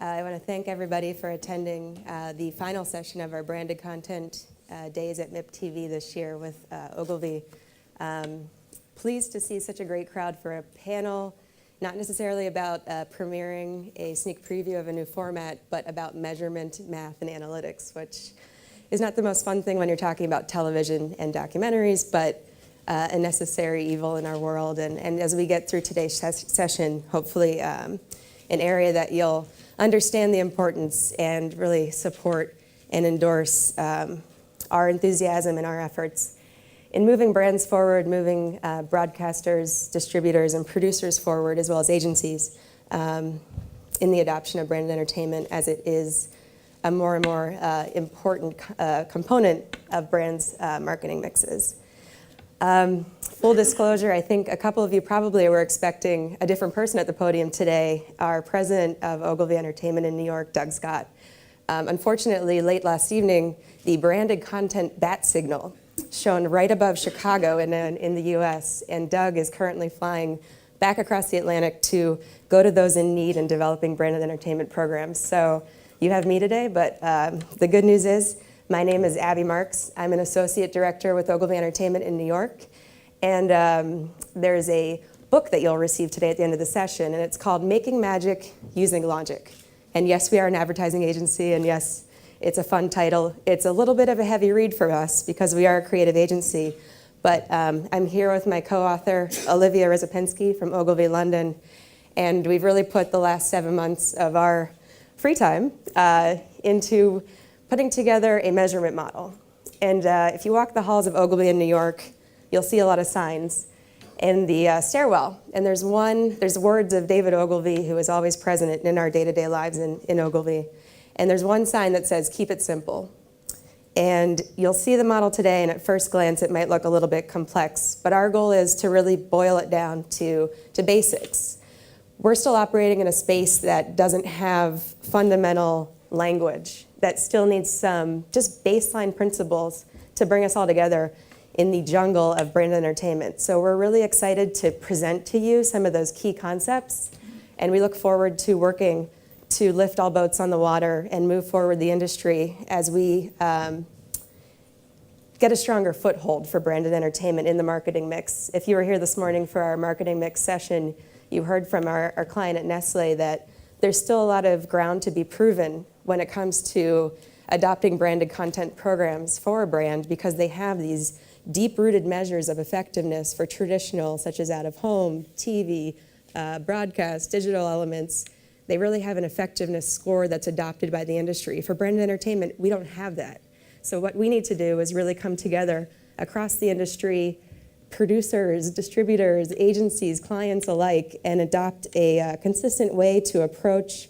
I want to thank everybody for attending the final session of our branded content days at MIPTV this year with Ogilvy. Pleased to see such a great crowd for a panel, not necessarily about premiering a sneak preview of a new format, but about measurement, math, and analytics, which is not the most fun thing when you're talking about television and documentaries, but a necessary evil in our world. And as we get through today's session, hopefully an area that you'll understand the importance and really support and endorse our enthusiasm and our efforts in moving brands forward, moving broadcasters, distributors, and producers forward, as well as agencies, in the adoption of branded entertainment, as it is a more and more important component of brands' marketing mixes. Full disclosure, I think a couple of you probably were expecting a different person at the podium today, our president of Ogilvy Entertainment in New York, Doug Scott. Unfortunately, late last evening, the branded content bat signal shone right above Chicago in the US, and Doug is currently flying back across the Atlantic to go to those in need in developing branded entertainment programs. So you have me today, but the good news is my name is Abby Marks. I'm an associate director with Ogilvy Entertainment in New York, and there's a book that you'll receive today at the end of the session, and it's called Making Magic Using Logic. And yes, we are an advertising agency, and yes, it's a fun title. It's a little bit of a heavy read for us because we are a creative agency, but I'm here with my co-author, Olivia Rezapinski from Ogilvy London, and we've really put the last 7 months of our free time into putting together a measurement model. And if you walk the halls of Ogilvy in New York, you'll see a lot of signs in the stairwell. And there's words of David Ogilvy, who is always present in our day-to-day lives in Ogilvy. And there's one sign that says, keep it simple. And you'll see the model today, and at first glance, it might look a little bit complex, but our goal is to really boil it down to basics. We're still operating in a space that doesn't have fundamental language, that still needs some just baseline principles to bring us all together in the jungle of branded entertainment. So we're really excited to present to you some of those key concepts, and we look forward to working to lift all boats on the water and move forward the industry as we get a stronger foothold for branded entertainment in the marketing mix. If you were here this morning for our marketing mix session, you heard from our client at Nestle that there's still a lot of ground to be proven when it comes to adopting branded content programs for a brand, because they have these deep-rooted measures of effectiveness for traditional, such as out-of-home, TV, broadcast, digital elements. They really have an effectiveness score that's adopted by the industry. For branded entertainment, we don't have that. So what we need to do is really come together across the industry, producers, distributors, agencies, clients alike, and adopt a consistent way to approach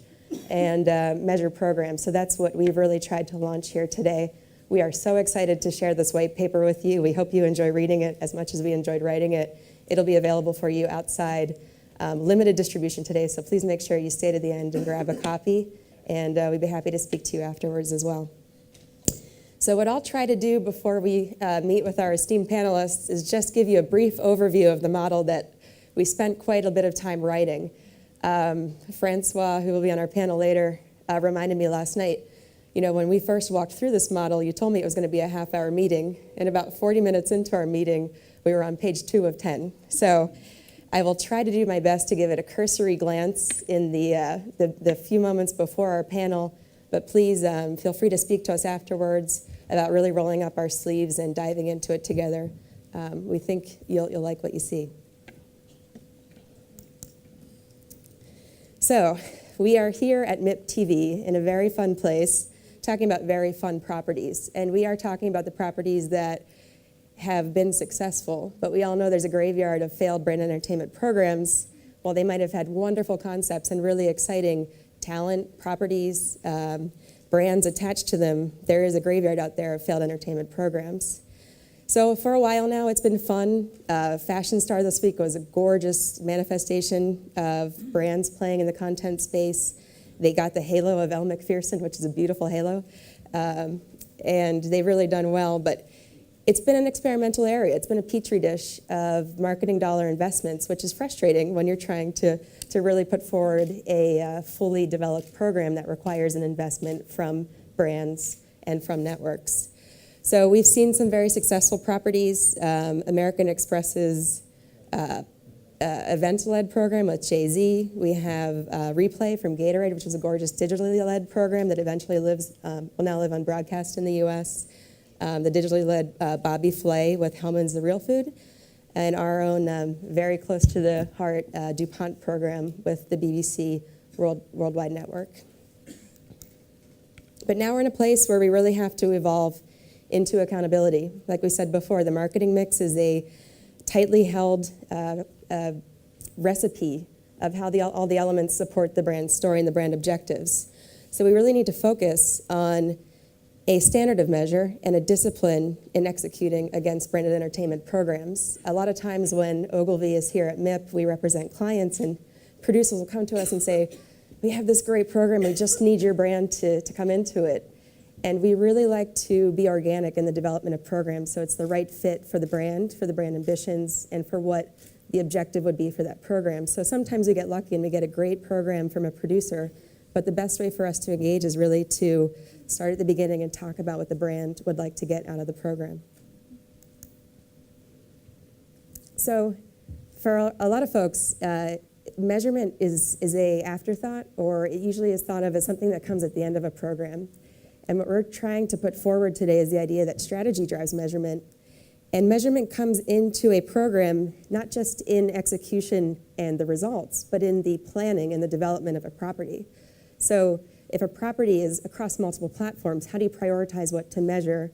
and measure programs. So that's what we've really tried to launch here today. We are so excited to share this white paper with you. We hope you enjoy reading it as much as we enjoyed writing it. It'll be available for you outside. Limited distribution today, so please make sure you stay to the end and grab a copy, and we'd be happy to speak to you afterwards as well. So what I'll try to do before we meet with our esteemed panelists is just give you a brief overview of the model that we spent quite a bit of time writing. François, who will be on our panel later, reminded me last night, you know, when we first walked through this model, you told me it was going to be a half-hour meeting, and about 40 minutes into our meeting, we were on page 2 of 10. So I will try to do my best to give it a cursory glance in the few moments before our panel, but please feel free to speak to us afterwards about really rolling up our sleeves and diving into it together. We think you'll like what you see. So we are here at MIPTV in a very fun place, talking about very fun properties, and we are talking about the properties that have been successful, but we all know there's a graveyard of failed branded entertainment programs. While they might have had wonderful concepts and really exciting talent, properties, brands attached to them, there is a graveyard out there of failed entertainment programs. So for a while now, it's been fun. Fashion Star this week was a gorgeous manifestation of brands playing in the content space. They got the halo of Elle Macpherson, which is a beautiful halo, and they've really done well, but it's been an experimental area. It's been a petri dish of marketing dollar investments, which is frustrating when you're trying to really put forward a fully developed program that requires an investment from brands and from networks. So we've seen some very successful properties. American Express's event-led program with Jay-Z. We have Replay from Gatorade, which is a gorgeous digitally led program that eventually will now live on broadcast in the U.S. The digitally led Bobby Flay with Hellman's The Real Food, and our own very close to the heart DuPont program with the BBC Worldwide Network. But now we're in a place where we really have to evolve into accountability. Like we said before, the marketing mix is a tightly held recipe of how all the elements support the brand story and the brand objectives. So we really need to focus on a standard of measure and a discipline in executing against branded entertainment programs. A lot of times when Ogilvy is here at MIP, we represent clients, and producers will come to us and say, we have this great program, we just need your brand to come into it. And we really like to be organic in the development of programs, so it's the right fit for the brand ambitions, and for what the objective would be for that program. So sometimes we get lucky and we get a great program from a producer, but the best way for us to engage is really to start at the beginning and talk about what the brand would like to get out of the program. So for a lot of folks, measurement is a afterthought, or it usually is thought of as something that comes at the end of a program. And what we're trying to put forward today is the idea that strategy drives measurement. And measurement comes into a program not just in execution and the results, but in the planning and the development of a property. So if a property is across multiple platforms, how do you prioritize what to measure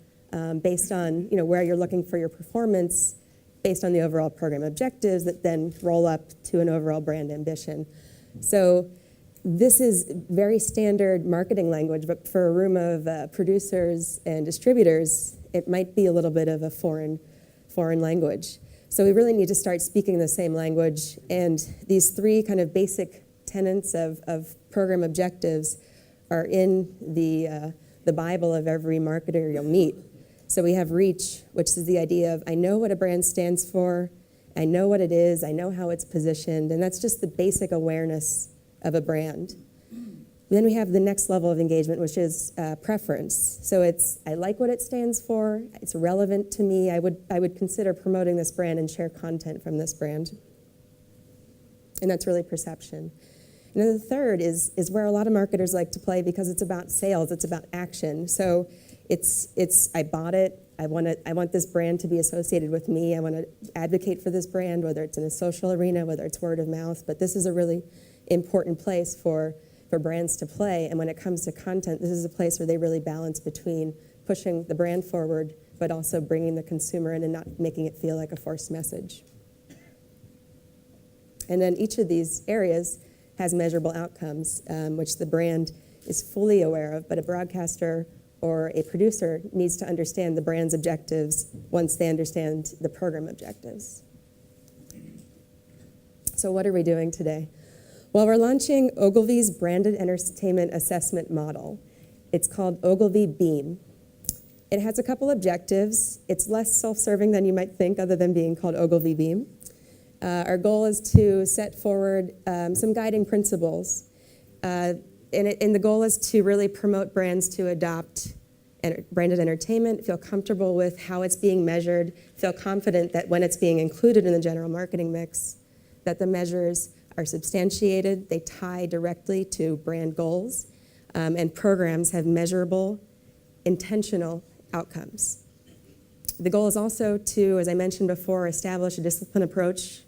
based on where you're looking for your performance, based on the overall program objectives that then roll up to an overall brand ambition? So this is very standard marketing language, but for a room of producers and distributors, it might be a little bit of a foreign language. So we really need to start speaking the same language, and these three kind of basic tenets of program objectives are in the Bible of every marketer you'll meet. So we have REACH, which is the idea of I know what a brand stands for, I know what it is, I know how it's positioned, and that's just the basic awareness of a brand. Then we have the next level of engagement, which is preference. So it's I like what it stands for, it's relevant to me, I would consider promoting this brand and share content from this brand. And that's really perception. And then the third is where a lot of marketers like to play, because it's about sales, it's about action. So it's I bought it, I want this brand to be associated with me, I want to advocate for this brand, whether it's in a social arena, whether it's word of mouth, but this is a really important place for brands to play. And when it comes to content, this is a place where they really balance between pushing the brand forward, but also bringing the consumer in and not making it feel like a forced message. And then each of these areas has measurable outcomes, which the brand is fully aware of, but a broadcaster or a producer needs to understand the brand's objectives once they understand the program objectives. So what are we doing today? Well, we're launching Ogilvy's Branded Entertainment Assessment Model. It's called Ogilvy Beam. It has a couple objectives. It's less self-serving than you might think, other than being called Ogilvy Beam. Our goal is to set forward some guiding principles. And the goal is to really promote brands to adopt branded entertainment, feel comfortable with how it's being measured, feel confident that when it's being included in the general marketing mix, that the measures are substantiated, they tie directly to brand goals, and programs have measurable, intentional outcomes. The goal is also to, as I mentioned before, establish a disciplined approach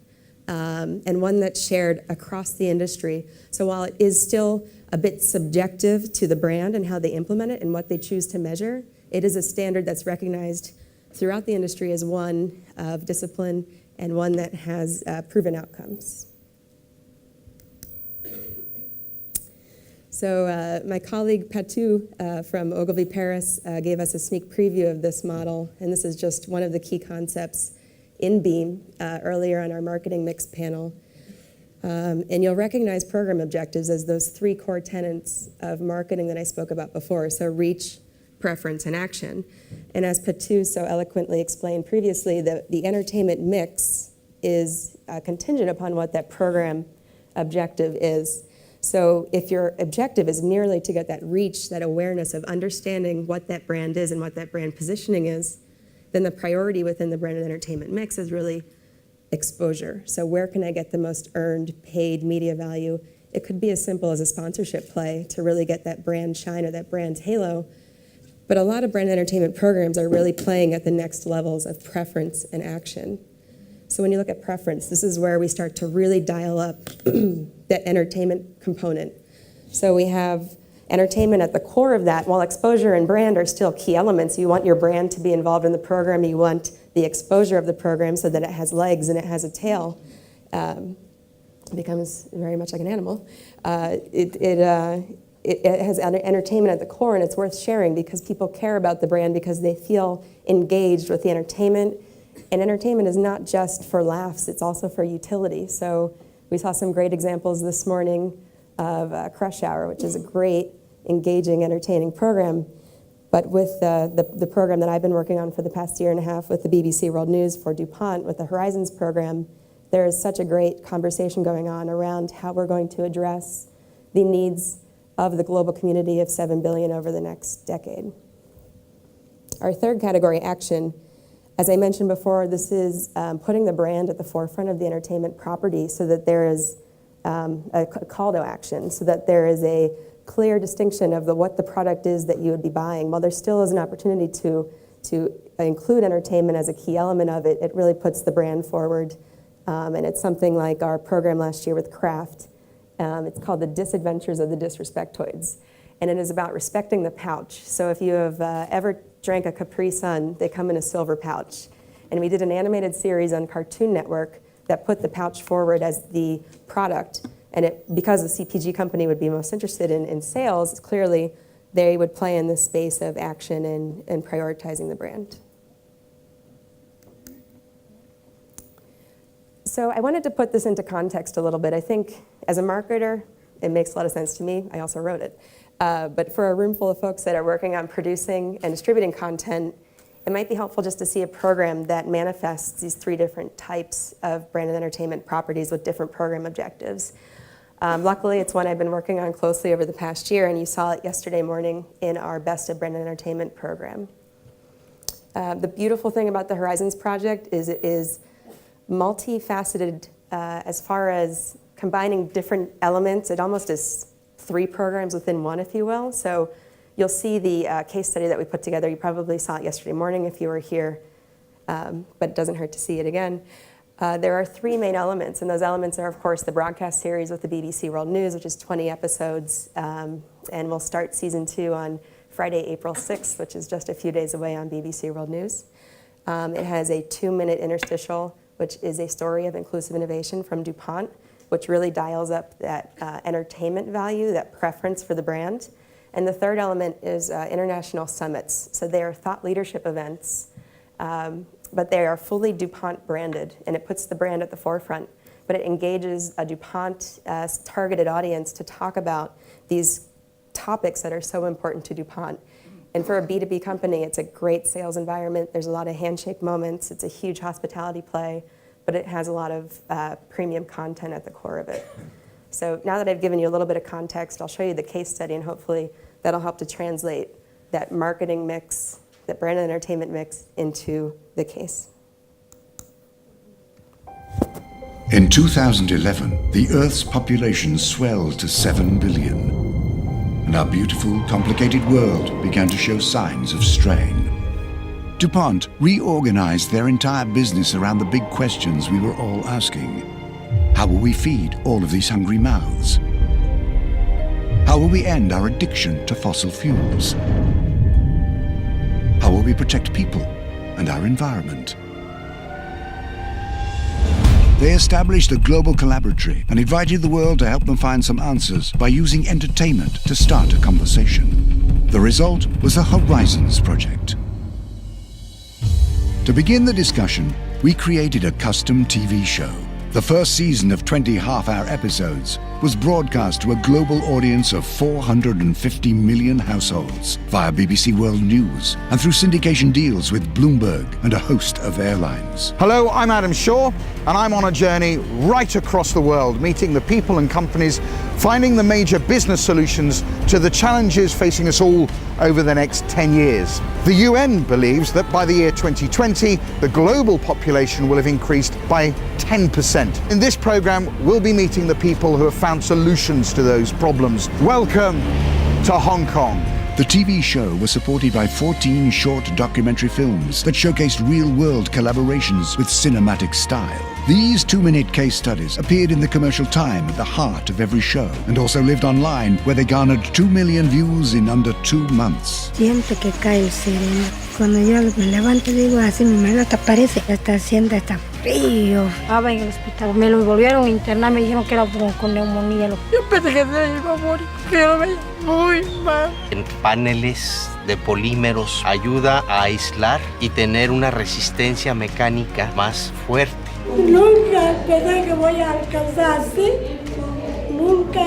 and one that's shared across the industry. So while it is still a bit subjective to the brand and how they implement it and what they choose to measure, it is a standard that's recognized throughout the industry as one of discipline and one that has proven outcomes. So my colleague Patou from Ogilvy Paris gave us a sneak preview of this model, and this is just one of the key concepts in Beam earlier on our marketing mix panel. And you'll recognize program objectives as those three core tenets of marketing that I spoke about before. So reach, preference, and action. And as Patu so eloquently explained previously, the entertainment mix is contingent upon what that program objective is. So if your objective is merely to get that reach, that awareness of understanding what that brand is and what that brand positioning is, then the priority within the branded entertainment mix is really exposure. So where can I get the most earned, paid media value? It could be as simple as a sponsorship play to really get that brand shine or that brand's halo. But a lot of brand entertainment programs are really playing at the next levels of preference and action. So when you look at preference, this is where we start to really dial up that entertainment component. So we have entertainment at the core of that. While exposure and brand are still key elements, you want your brand to be involved in the program. You want the exposure of the program so that it has legs and it has a tail. It becomes very much like an animal. It has entertainment at the core, and it's worth sharing because people care about the brand because they feel engaged with the entertainment. And entertainment is not just for laughs, it's also for utility. So we saw some great examples this morning of Crush Hour, which is a great, engaging, entertaining program. But with the program that I've been working on for the past year and a half with the BBC World News for DuPont, with the Horizons program, there is such a great conversation going on around how we're going to address the needs of the global community of 7 billion over the next decade. Our third category, action, as I mentioned before, this is putting the brand at the forefront of the entertainment property so that there is a call to action, so that there is a clear distinction of what the product is that you would be buying. While there still is an opportunity to include entertainment as a key element of it, it really puts the brand forward. And it's something like our program last year with Kraft. It's called The Disadventures of the Disrespectoids. And it is about respecting the pouch. So if you have ever drank a Capri Sun, they come in a silver pouch. And we did an animated series on Cartoon Network that put the pouch forward as the product. And because the CPG company would be most interested in sales, clearly they would play in this space of action and prioritizing the brand. So I wanted to put this into context a little bit. I think as a marketer, it makes a lot of sense to me. I also wrote it. But for a room full of folks that are working on producing and distributing content, it might be helpful just to see a program that manifests these three different types of branded entertainment properties with different program objectives. Luckily, it's one I've been working on closely over the past year, and you saw it yesterday morning in our Best of Branded Entertainment program. The beautiful thing about the Horizons project is it is multifaceted as far as combining different elements. It almost is 3 programs within one, if you will. So you'll see the case study that we put together. You probably saw it yesterday morning if you were here, but it doesn't hurt to see it again. There are 3 main elements, and those elements are, of course, the broadcast series with the BBC World News, which is 20 episodes, and we'll start season 2 on Friday, April 6th, which is just a few days away on BBC World News. It has a 2-minute interstitial, which is a story of inclusive innovation from DuPont, which really dials up that entertainment value, that preference for the brand. And the third element is international summits. So they are thought leadership events, but they are fully DuPont branded, and it puts the brand at the forefront. But it engages a DuPont targeted audience to talk about these topics that are so important to DuPont. And for a B2B company, it's a great sales environment. There's a lot of handshake moments. It's a huge hospitality play, but it has a lot of premium content at the core of it. So now that I've given you a little bit of context, I'll show you the case study, and hopefully that'll help to translate that marketing mix, that branded entertainment mix, into the case. In 2011, the Earth's population swelled to 7 billion, and our beautiful, complicated world began to show signs of strain. DuPont reorganized their entire business around the big questions we were all asking. How will we feed all of these hungry mouths? How will we end our addiction to fossil fuels? How will we protect people and our environment? They established a global collaboratory and invited the world to help them find some answers by using entertainment to start a conversation. The result was the Horizons Project. To begin the discussion, we created a custom TV show The first season of 20 half-hour episodes was broadcast to a global audience of 450 million households via BBC World News and through syndication deals with Bloomberg and a host of airlines. Hello, I'm Adam Shaw, and I'm on a journey right across the world, meeting the people and companies, finding the major business solutions to the challenges facing us all over the next 10 years. The UN believes that by the year 2020, the global population will have increased by 10%. In this program, we'll be meeting the people who have found solutions to those problems. Welcome to Hong Kong. The TV show was supported by 14 short documentary films that showcased real-world collaborations with cinematic style. These 2-minute case studies appeared in the commercial time at the heart of every show and also lived online, where they garnered 2 million views in under 2 months. Siempre que cae el sereno. Cuando yo me levanto digo así, mi mano hasta parece que está haciendo hasta frío. Estaba en el hospital, me lo volvieron a internar, me dijeron que era bronconeumonía. Yo pensé que se iba a morir, pero me muy mal. En paneles de polímeros ayuda a aislar y tener una resistencia mecánica más fuerte. Nunca pensé que voy a alcanzar así, nunca.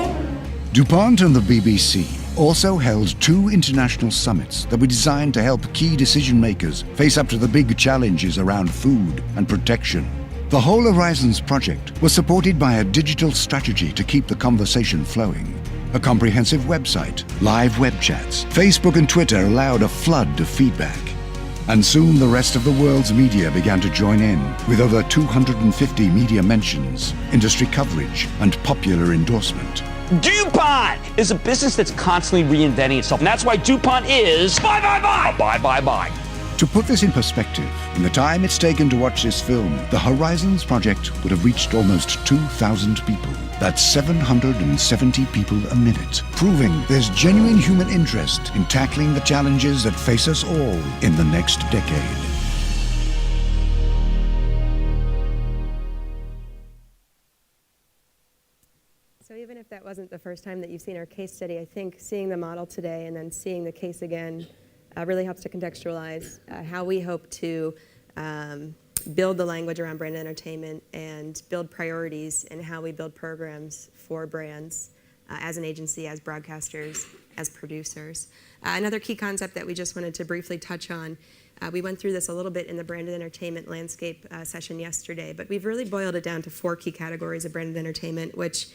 DuPont and the BBC also held 2 international summits that were designed to help key decision makers face up to the big challenges around food and protection. The Whole Horizons project was supported by a digital strategy to keep the conversation flowing. A comprehensive website, live web chats, Facebook and Twitter allowed a flood of feedback. And soon the rest of the world's media began to join in, with over 250 media mentions, industry coverage, and popular endorsement. DuPont is a business that's constantly reinventing itself, and that's why DuPont is buy. To put this in perspective, in the time it's taken to watch this film, the Horizons Project would have reached almost 2,000 people. That's 770 people a minute, proving there's genuine human interest in tackling the challenges that face us all in the next decade. So even if that wasn't the first time that you've seen our case study, I think seeing the model today and then seeing the case again really helps to contextualize how we hope to build the language around brand entertainment and build priorities in how we build programs for brands as an agency, as broadcasters, as producers. Another key concept that we just wanted to briefly touch on, we went through this a little bit in the branded entertainment landscape session yesterday, but we've really boiled it down to 4 key categories of branded entertainment, which,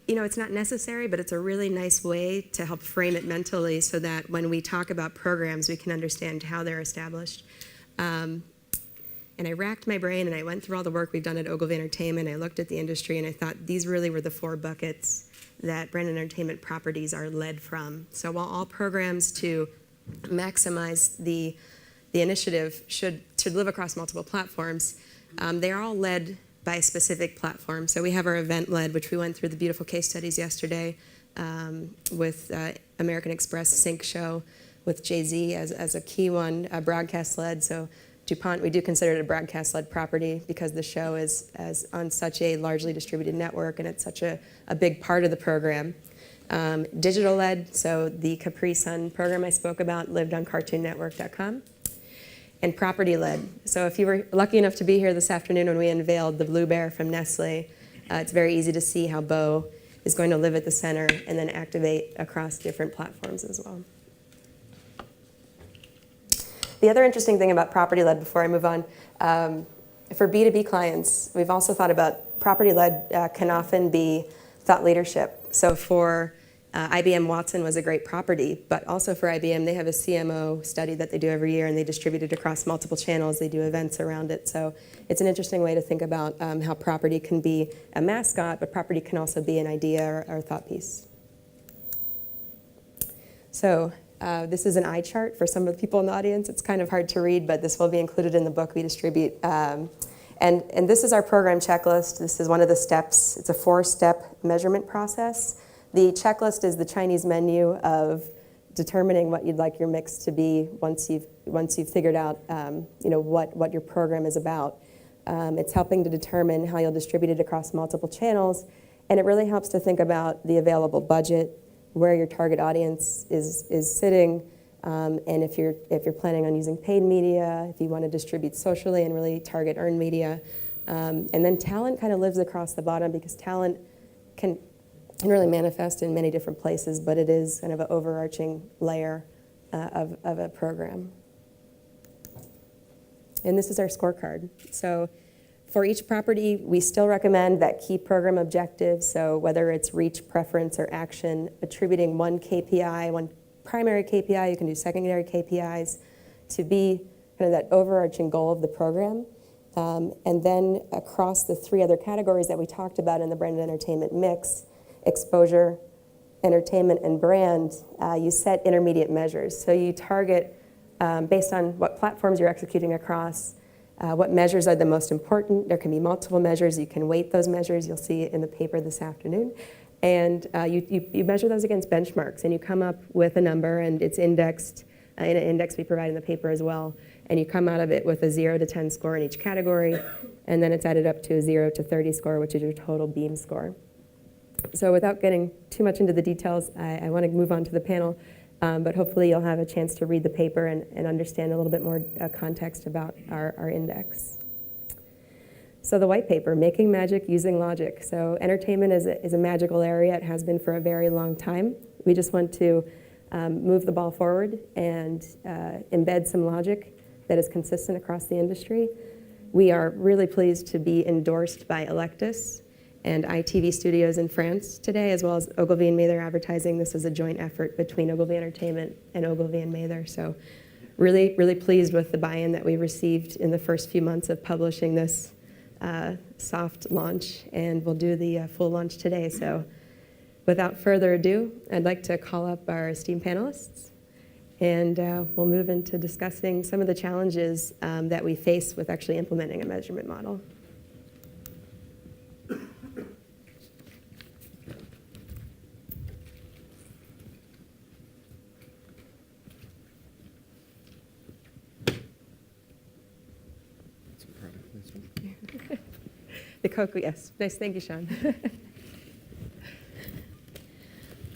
you know, it's not necessary, but it's a really nice way to help frame it mentally so that when we talk about programs, we can understand how they're established. And I racked my brain and I went through all the work we've done at Ogilvy Entertainment. I looked at the industry and I thought these really were the 4 buckets that brand entertainment properties are led from. So while all programs to maximize the initiative should live across multiple platforms, they are all led by a specific platform. So we have our event-led, which we went through the beautiful case studies yesterday with American Express Sync Show with Jay-Z as a key one, broadcast-led. So DuPont, we do consider it a broadcast-led property because the show is on such a largely distributed network and it's such a big part of the program. Digital-led, so the Capri Sun program I spoke about lived on CartoonNetwork.com. And property-led. So if you were lucky enough to be here this afternoon when we unveiled the Blue Bear from Nestle, it's very easy to see how Bo is going to live at the center and then activate across different platforms as well. The other interesting thing about property-led, before I move on, for B2B clients, we've also thought about property-led can often be thought leadership. So for IBM Watson was a great property, but also for IBM, they have a CMO study that they do every year, and they distribute it across multiple channels. They do events around it. So it's an interesting way to think about how property can be a mascot, but property can also be an idea or thought piece. So this is an eye chart for some of the people in the audience. It's kind of hard to read, but this will be included in the book we distribute. And this is our program checklist. This is one of the steps. It's a 4-step measurement process. The checklist is the Chinese menu of determining what you'd like your mix to be once you've figured out what your program is about. It's helping to determine how you'll distribute it across multiple channels, and it really helps to think about the available budget, where your target audience is sitting, and if you're planning on using paid media, if you want to distribute socially and really target earned media, And then talent kind of lives across the bottom because talent can really manifest in many different places, but it is kind of an overarching layer of a program. And this is our scorecard. So for each property, we still recommend that key program objective. So whether it's reach, preference, or action, attributing one KPI, one primary KPI, you can do secondary KPIs, to be kind of that overarching goal of the program. And then across the three other categories that we talked about in the brand entertainment mix, exposure, entertainment, and brand, you set intermediate measures. So you target based on what platforms you're executing across, what measures are the most important. There can be multiple measures. You can weight those measures. You'll see it in the paper this afternoon. And you measure those against benchmarks, and you come up with a number, and it's indexed in an index we provide in the paper as well. And you come out of it with a 0 to 10 score in each category, and then it's added up to a 0 to 30 score, which is your total beam score. So without getting too much into the details, I want to move on to the panel. But hopefully you'll have a chance to read the paper and understand a little bit more context about our index. So the white paper, Making Magic Using Logic. So entertainment is a magical area. It has been for a very long time. We just want to move the ball forward and embed some logic that is consistent across the industry. We are really pleased to be endorsed by Electus and ITV Studios in France today, as well as Ogilvy and Mather Advertising. This is a joint effort between Ogilvy Entertainment and Ogilvy and Mather. So really, really pleased with the buy-in that we received in the first few months of publishing this soft launch, and we'll do the full launch today. So without further ado, I'd like to call up our esteemed panelists, and we'll move into discussing some of the challenges that we face with actually implementing a measurement model. The cocoa, yes. Nice, thank you, Sean.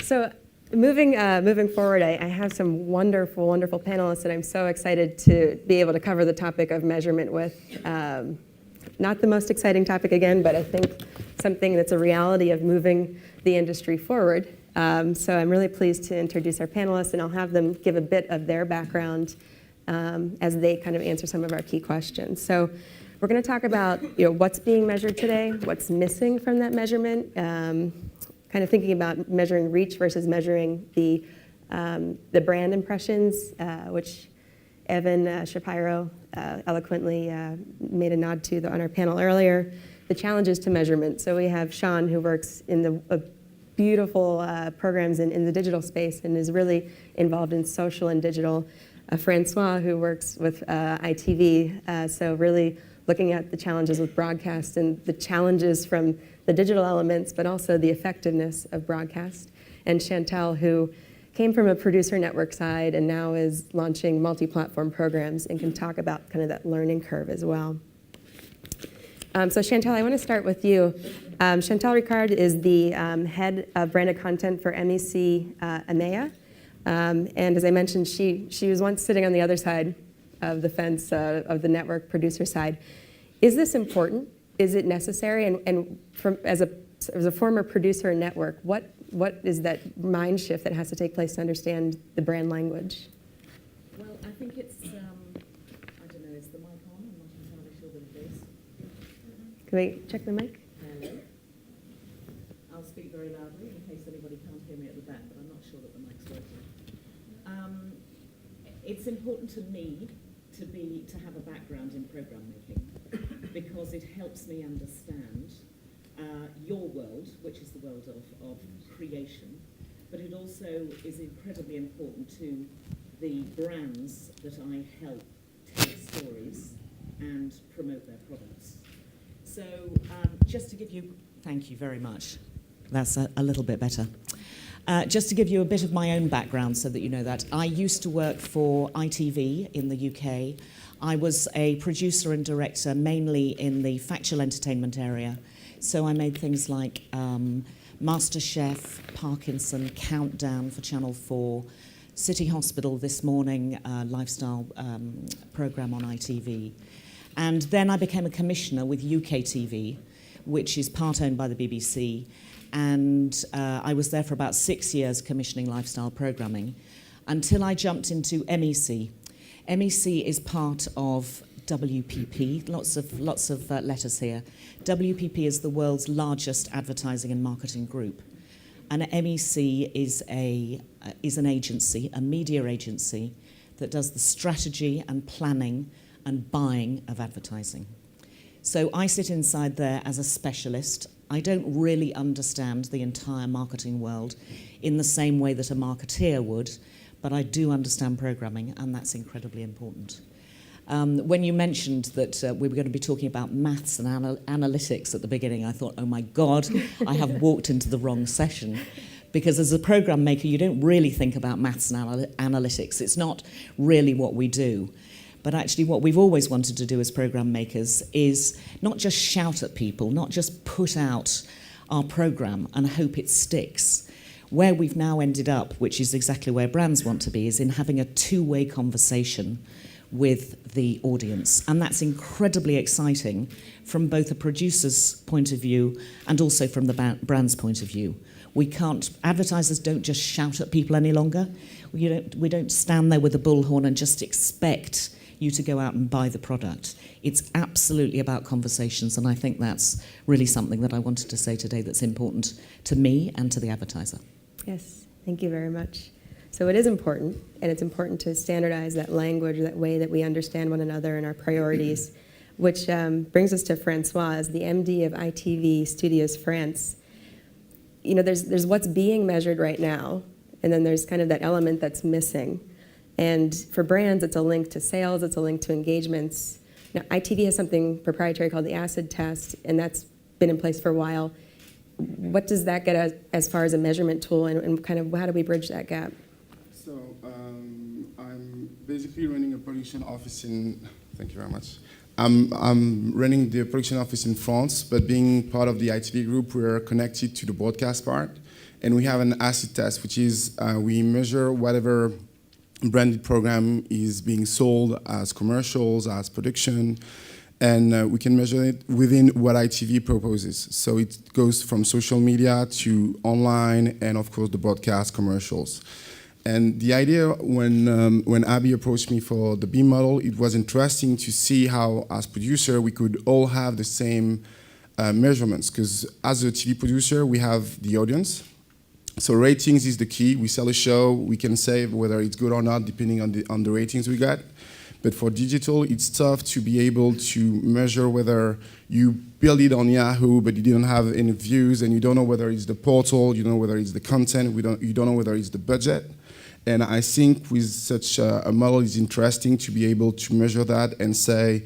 So moving forward, I have some wonderful, wonderful panelists that I'm so excited to be able to cover the topic of measurement with. Not the most exciting topic again, but I think something that's a reality of moving the industry forward. So I'm really pleased to introduce our panelists, and I'll have them give a bit of their background as they kind of answer some of our key questions. So we're going to talk about what's being measured today, what's missing from that measurement, kind of thinking about measuring reach versus measuring the brand impressions, which Evan Shapiro eloquently made a nod to on our panel earlier, the challenges to measurement. So we have Sean, who works in the beautiful programs in the digital space and is really involved in social and digital. François, who works with ITV, so really looking at the challenges with broadcast and the challenges from the digital elements, but also the effectiveness of broadcast. And Chantal, who came from a producer network side and now is launching multi-platform programs and can talk about kind of that learning curve as well. So Chantal, I want to start with you. Chantal Rickards is the head of branded content for MEC EMEA. And as I mentioned, she was once sitting on the other side of the fence of the network producer side. Is this important? Is it necessary? And as a former producer in network, what is that mind shift that has to take place to understand the brand language? Well, I think it's, I don't know, is the mic on? I'm not entirely sure that it is. Can we check the mic? Hello. I'll speak very loudly in case anybody can't hear me at the back, but I'm not sure that the mic's working. It's important to me to have a background in program making because it helps me understand your world, which is the world of creation, but it also is incredibly important to the brands that I help tell stories and promote their products. So just to give you, thank you very much. That's a little bit better. Just to give you a bit of my own background so that you know that, I used to work for ITV in the UK. I was a producer and director mainly in the factual entertainment area. So I made things like MasterChef, Parkinson, Countdown for Channel 4, City Hospital This Morning, lifestyle program on ITV. And then I became a commissioner with UK TV, which is part owned by the BBC. And I was there for about 6 years commissioning lifestyle programming until I jumped into MEC. MEC is part of WPP, lots of letters here. WPP is the world's largest advertising and marketing group. And MEC is an agency, a media agency, that does the strategy and planning and buying of advertising. So I sit inside there as a specialist. I don't really understand the entire marketing world in the same way that a marketeer would, but I do understand programming, and that's incredibly important. When you mentioned that we were going to be talking about maths and analytics at the beginning, I thought, oh my God, I have walked into the wrong session. Because as a program maker, you don't really think about maths and analytics. It's not really what we do. But actually what we've always wanted to do as program makers is not just shout at people, not just put out our program and hope it sticks. Where we've now ended up, which is exactly where brands want to be, is in having a two-way conversation with the audience. And that's incredibly exciting from both a producer's point of view and also from the brand's point of view. Advertisers don't just shout at people any longer. We don't stand there with a bullhorn and just expect you to go out and buy the product. It's absolutely about conversations, and I think that's really something that I wanted to say today that's important to me and to the advertiser. Yes, thank you very much. So it is important, and it's important to standardize that language, that way that we understand one another and our priorities, which brings us to François, as the MD of ITV Studios France. You know, there's what's being measured right now, and then there's kind of that element that's missing. And for brands, it's a link to sales, it's a link to engagements. Now, ITV has something proprietary called the acid test, and that's been in place for a while. What does that get us as far as a measurement tool, and kind of how do we bridge that gap? So I'm basically running a production office in, thank you very much. I'm running the production office in France, but being part of the ITV group, we're connected to the broadcast part. And we have an acid test, which is we measure whatever branded program is being sold as commercials, as production, and we can measure it within what ITV proposes. So it goes from social media to online and, of course, the broadcast commercials. And the idea, when Abby approached me for the BEAM model, it was interesting to see how, as producer, we could all have the same measurements. Because as a TV producer, we have the audience. So ratings is the key. We sell a show, we can say whether it's good or not, depending on the ratings we got. But for digital, it's tough to be able to measure whether you build it on Yahoo, but you didn't have any views, and you don't know whether it's the portal, you don't know whether it's the content, you don't know whether it's the budget. And I think with such a model, it's interesting to be able to measure that and say,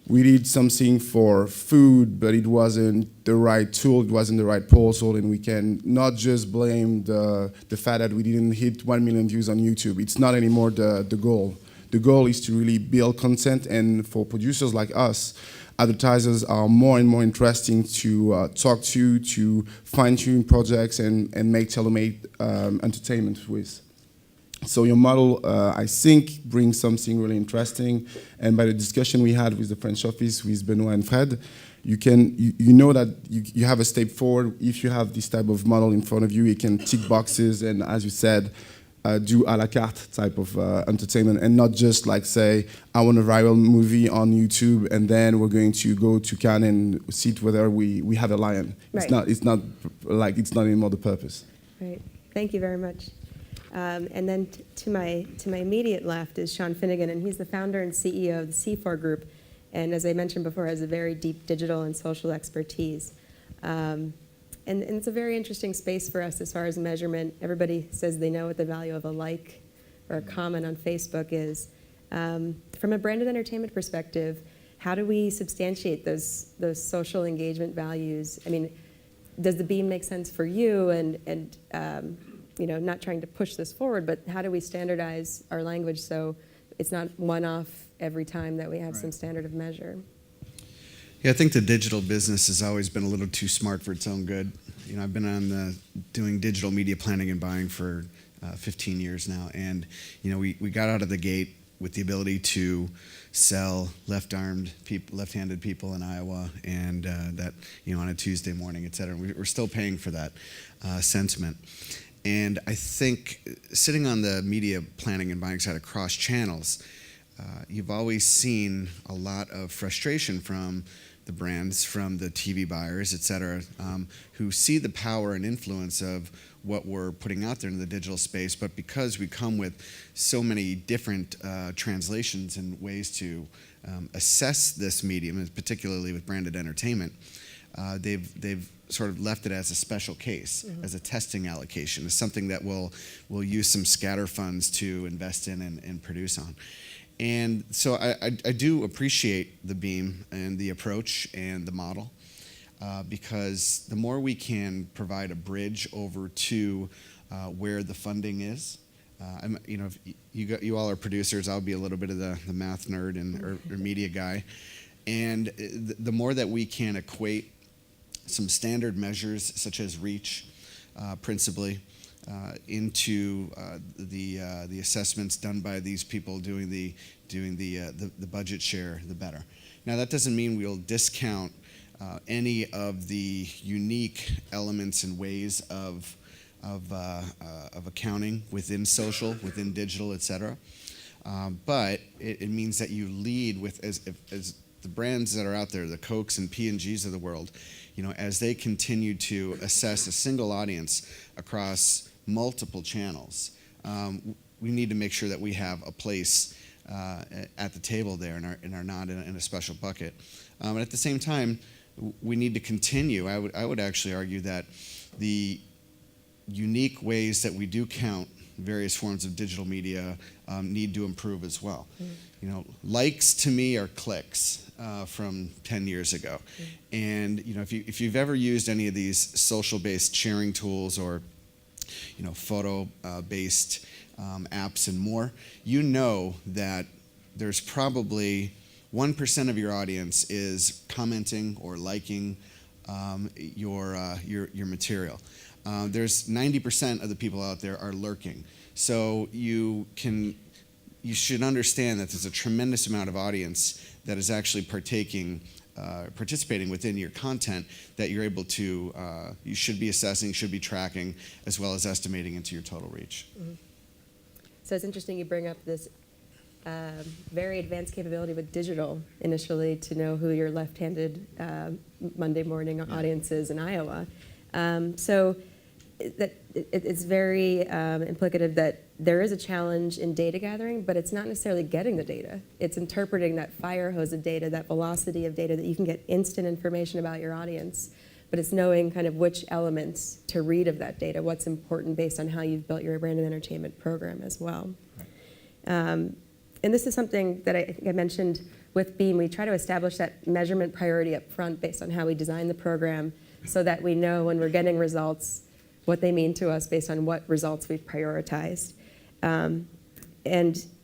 we did something for food, but it wasn't the right tool, it wasn't the right portal, and we can not just blame the fact that we didn't hit 1 million views on YouTube. It's not anymore the goal. The goal is to really build content, and for producers like us, advertisers are more and more interesting to talk to fine-tune projects and make tailor-made entertainment with. So your model, I think, brings something really interesting. And by the discussion we had with the French office, with Benoit and Fred, you know that you have a step forward. If you have this type of model in front of you, you can tick boxes and, as you said, do a la carte type of entertainment, and not just like say, I want a viral movie on YouTube, and then we're going to go to Cannes and see whether we have a lion. Right. It's not anymore the purpose. Right. Thank you very much. And then to my immediate left is Sean Finnegan, and he's the founder and CEO of the C4 Group, and as I mentioned before, has a very deep digital and social expertise. And it's a very interesting space for us as far as measurement. Everybody says they know what the value of a like or a comment on Facebook is. From a branded entertainment perspective, how do we substantiate those social engagement values? I mean, does the BEAM make sense for you? And you know, not trying to push this forward, but how do we standardize our language so it's not one-off every time that we have some standard of measure? Yeah, I think the digital business has always been a little too smart for its own good. You know, I've been on doing digital media planning and buying for 15 years now, and you know, we got out of the gate with the ability to sell left-handed people in Iowa, and that, you know, on a Tuesday morning, et cetera. We're still paying for that sentiment. And I think sitting on the media planning and buying side across channels, you've always seen a lot of frustration from the brands, from the TV buyers, et cetera, who see the power and influence of what we're putting out there in the digital space, but because we come with so many different translations and ways to assess this medium, and particularly with branded entertainment, they've sort of left it as a special case, as a testing allocation, as something that we'll use some scatter funds to invest in and produce on. And so I do appreciate the beam and the approach and the model, because the more we can provide a bridge over to where the funding is, you know, if you all are producers, I'll be a little bit of the math nerd or media guy, and the more that we can equate some standard measures such as reach, principally, into the assessments done by these people doing the budget share, the better. Now that doesn't mean we'll discount any of the unique elements and ways of accounting within social, within digital, et cetera. But it means that you lead with as the brands that are out there, the Cokes and P&Gs of the world, you know, as they continue to assess a single audience across multiple channels, we need to make sure that we have a place at the table there and are not in a special bucket. And at the same time, we need to continue. I would actually argue that the unique ways that we do count various forms of digital media need to improve as well. You know, likes to me are clicks from 10 years ago. And you know, if you've ever used any of these social-based sharing tools or, you know, photo-based apps and more, you know that there's probably 1% of your audience is commenting or liking your material. There's 90% of the people out there are lurking. So you should understand that there's a tremendous amount of audience that is actually participating within your content that you're able to, you should be assessing, should be tracking, as well as estimating into your total reach. So it's interesting you bring up this very advanced capability with digital initially to know who your left-handed Monday morning audience is in Iowa. So that it's very implicative that there is a challenge in data gathering, but it's not necessarily getting the data. It's interpreting that fire hose of data, that velocity of data that you can get instant information about your audience, but it's knowing kind of which elements to read of that data, what's important based on how you've built your branded entertainment program as well. Right. And this is something that I think I mentioned with Beam. We try to establish that measurement priority up front based on how we design the program so that we know when we're getting results what they mean to us based on what results we've prioritized. And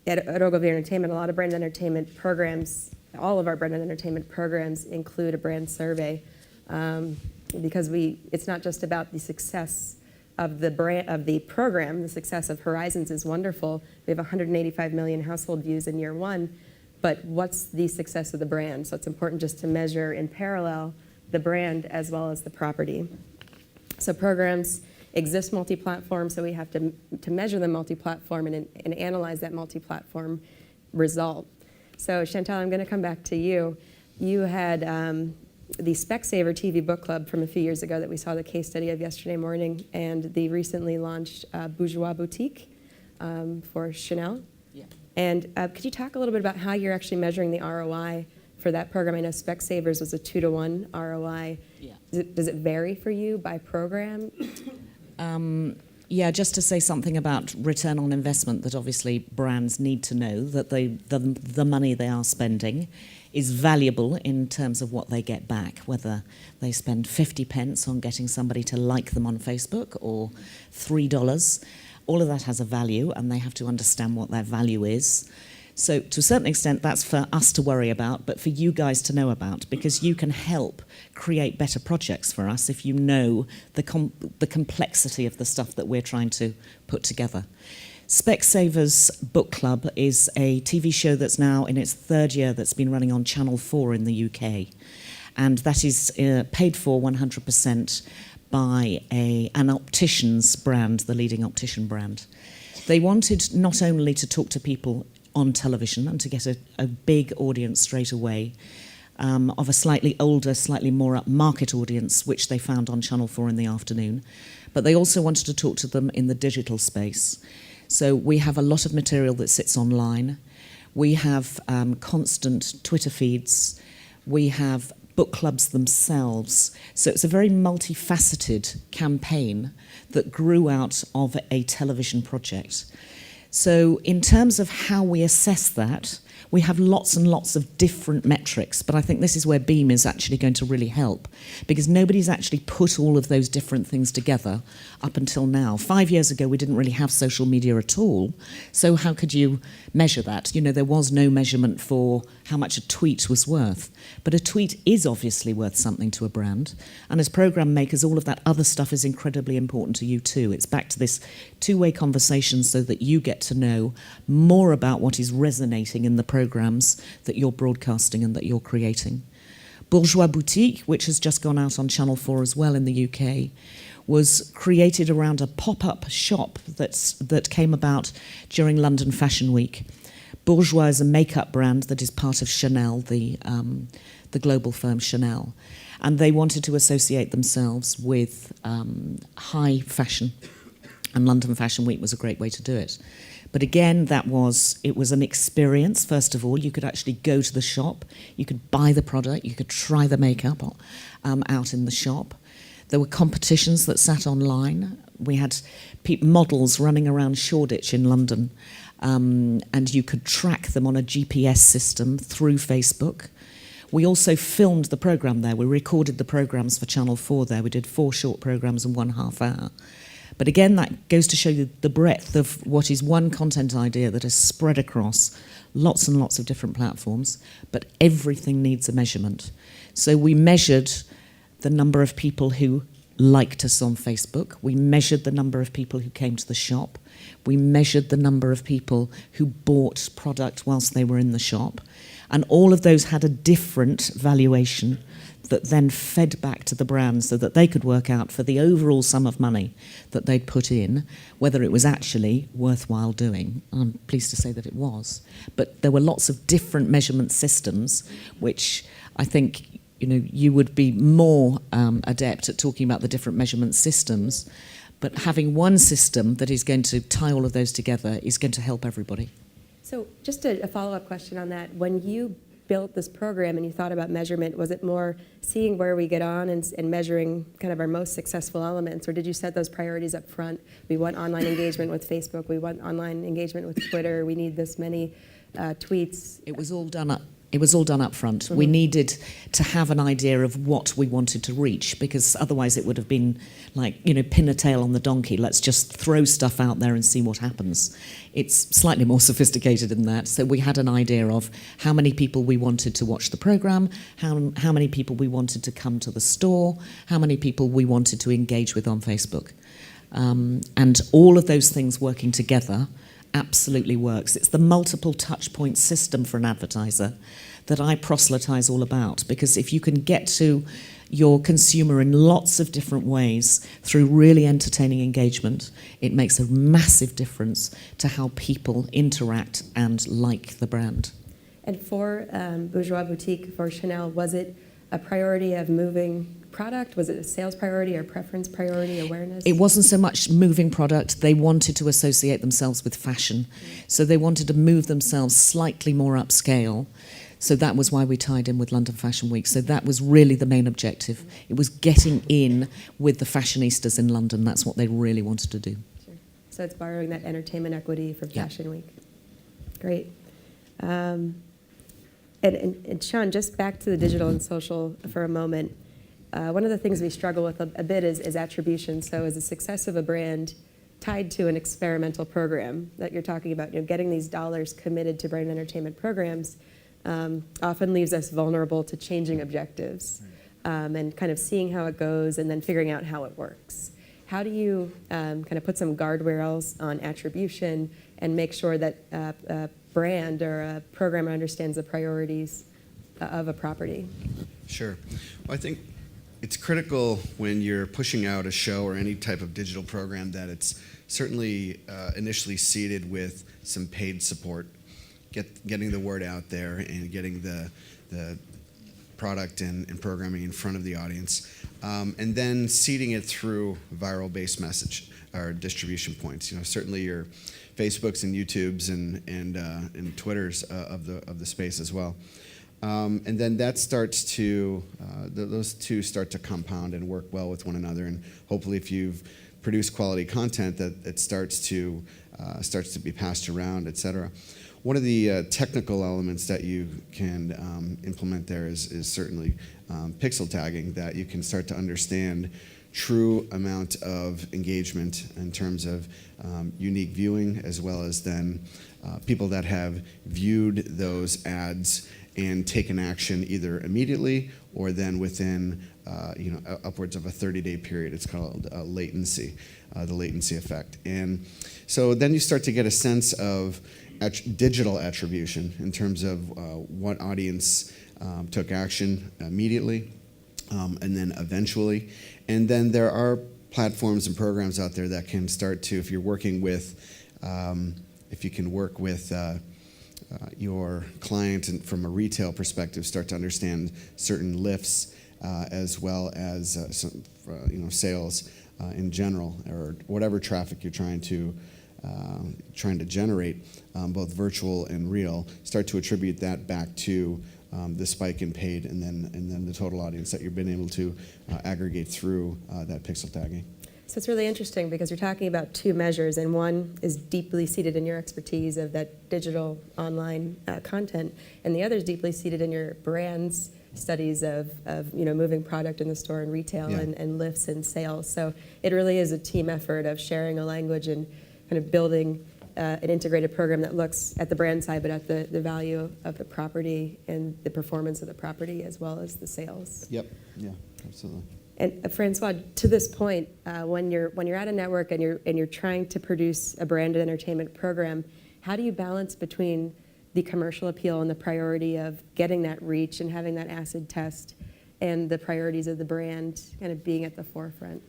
at Ogilvy Entertainment, a lot of brand entertainment programs, all of our brand entertainment programs include a brand survey because it's not just about the success of the program. The success of Horizons is wonderful. We have 185 million household views in year one, but what's the success of the brand? So it's important just to measure in parallel the brand as well as the property. So programs exist multi-platform, so we have to measure them multi-platform and analyze that multi-platform result. So Chantal, I'm going to come back to you. You had the Specsaver TV book club from a few years ago that we saw the case study of yesterday morning, and the recently launched Bourgeois Boutique for Chanel. Yeah. And could you talk a little bit about how you're actually measuring the ROI for that program? I know Specsavers was a 2-to-1 ROI. Yeah. Does it vary for you by program? Yeah, just to say something about return on investment, that obviously brands need to know that the money they are spending is valuable in terms of what they get back, whether they spend 50 pence on getting somebody to like them on Facebook or $3. All of that has a value, and they have to understand what their value is. So to a certain extent, that's for us to worry about, but for you guys to know about, because you can help create better projects for us if you know the complexity of the stuff that we're trying to put together. Specsavers Book Club is a TV show that's now in its third year that's been running on Channel 4 in the UK. And that is paid for 100% by an optician's brand, the leading optician brand. They wanted not only to talk to people on television and to get a big audience straight away, of a slightly older, slightly more upmarket audience, which they found on Channel 4 in the afternoon, but they also wanted to talk to them in the digital space. So we have a lot of material that sits online. We have constant Twitter feeds. We have book clubs themselves. So it's a very multifaceted campaign that grew out of a television project. So in terms of how we assess that, we have lots and lots of different metrics, but I think this is where Beam is actually going to really help, because nobody's actually put all of those different things together up until now. 5 years ago, we didn't really have social media at all, so how could you measure that? You know, there was no measurement for how much a tweet was worth, but a tweet is obviously worth something to a brand, and as program makers, all of that other stuff is incredibly important to you too. It's back to this two-way conversation so that you get to know more about what is resonating in the programs that you're broadcasting and that you're creating. Bourgeois Boutique, which has just gone out on Channel 4 as well in the UK, was created around a pop-up shop that came about during London Fashion Week. Bourgeois is a makeup brand that is part of Chanel, the global firm Chanel, and they wanted to associate themselves with high fashion, and London Fashion Week was a great way to do it. But again, it was an experience. First of all, you could actually go to the shop, you could buy the product, you could try the makeup out in the shop. There were competitions that sat online. We had models running around Shoreditch in London, and you could track them on a GPS system through Facebook. We also filmed the programme there. We recorded the programmes for Channel 4 there. We did 4 short programmes in 1.5 hour. But again, that goes to show you the breadth of what is one content idea that is spread across lots and lots of different platforms, but everything needs a measurement. So we measured the number of people who liked us on Facebook. We measured the number of people who came to the shop. We measured the number of people who bought product whilst they were in the shop. And all of those had a different valuation that then fed back to the brand so that they could work out for the overall sum of money that they'd put in, whether it was actually worthwhile doing. I'm pleased to say that it was. But there were lots of different measurement systems, which I think you would be more adept at talking about the different measurement systems, but having one system that is going to tie all of those together is going to help everybody. So just a follow-up question on that. When you built this program and you thought about measurement, was it more seeing where we get on and measuring kind of our most successful elements, or did you set those priorities up front? We want online engagement with Facebook, we want online engagement with Twitter, we need this many tweets. It was all done up front. Mm-hmm. We needed to have an idea of what we wanted to reach, because otherwise it would have been like, pin a tail on the donkey. Let's just throw stuff out there and see what happens. It's slightly more sophisticated than that. So we had an idea of how many people we wanted to watch the program, how many people we wanted to come to the store, how many people we wanted to engage with on Facebook. And all of those things working together absolutely works. It's the multiple touch point system for an advertiser that I proselytize all about, because if you can get to your consumer in lots of different ways through really entertaining engagement, it makes a massive difference to how people interact and like the brand. And for Bourgeois Boutique, for Chanel, was it a priority of moving product? Was it a sales priority or preference priority, awareness? It wasn't so much moving product. They wanted to associate themselves with fashion. So they wanted to move themselves slightly more upscale. So that was why we tied in with London Fashion Week. So that was really the main objective. It was getting in with the fashionistas in London. That's what they really wanted to do. Sure. So it's borrowing that entertainment equity from Fashion Week. Great. And Sean, just back to the digital and social for a moment. One of the things we struggle with a bit is attribution. So is the success of a brand tied to an experimental program that you're talking about? Getting these dollars committed to brand entertainment programs often leaves us vulnerable to changing objectives and kind of seeing how it goes and then figuring out how it works. how do you kind of put some guardrails on attribution and make sure that a brand or a programmer understands the priorities of a property? Sure. Well, I think it's critical when you're pushing out a show or any type of digital program that it's certainly initially seeded with some paid support, getting the word out there and getting the product and programming in front of the audience, and then seeding it through viral-based message or distribution points. You know, certainly your Facebooks and YouTubes and Twitters of the space as well. And then that starts to, those two start to compound and work well with one another. And hopefully if you've produced quality content, that it starts to be passed around, et cetera. One of the technical elements that you can implement there is certainly pixel tagging, that you can start to understand true amount of engagement in terms of unique viewing, as well as then people that have viewed those ads and taken action either immediately or then within upwards of a 30-day period. It's called latency, the latency effect. And so then you start to get a sense of digital attribution in terms of what audience took action immediately and then eventually. And then there are platforms and programs out there that can start to, if you're working with, if you can work with your client and from a retail perspective, start to understand certain lifts as well as sales in general, or whatever traffic you're trying to generate, both virtual and real, start to attribute that back to the spike in paid and then the total audience that you've been able to aggregate through that pixel tagging. So it's really interesting because you're talking about two measures, and one is deeply seated in your expertise of that digital online content, and the other is deeply seated in your brand's studies of moving product in the store and retail, yeah, and lifts in sales. So it really is a team effort of sharing a language and kind of building an integrated program that looks at the brand side, but at the value of the property and the performance of the property as well as the sales. Yep. Yeah. Absolutely. And Francois, to this point, when you're at a network and you're trying to produce a branded entertainment program, how do you balance between the commercial appeal and the priority of getting that reach and having that acid test, and the priorities of the brand kind of being at the forefront?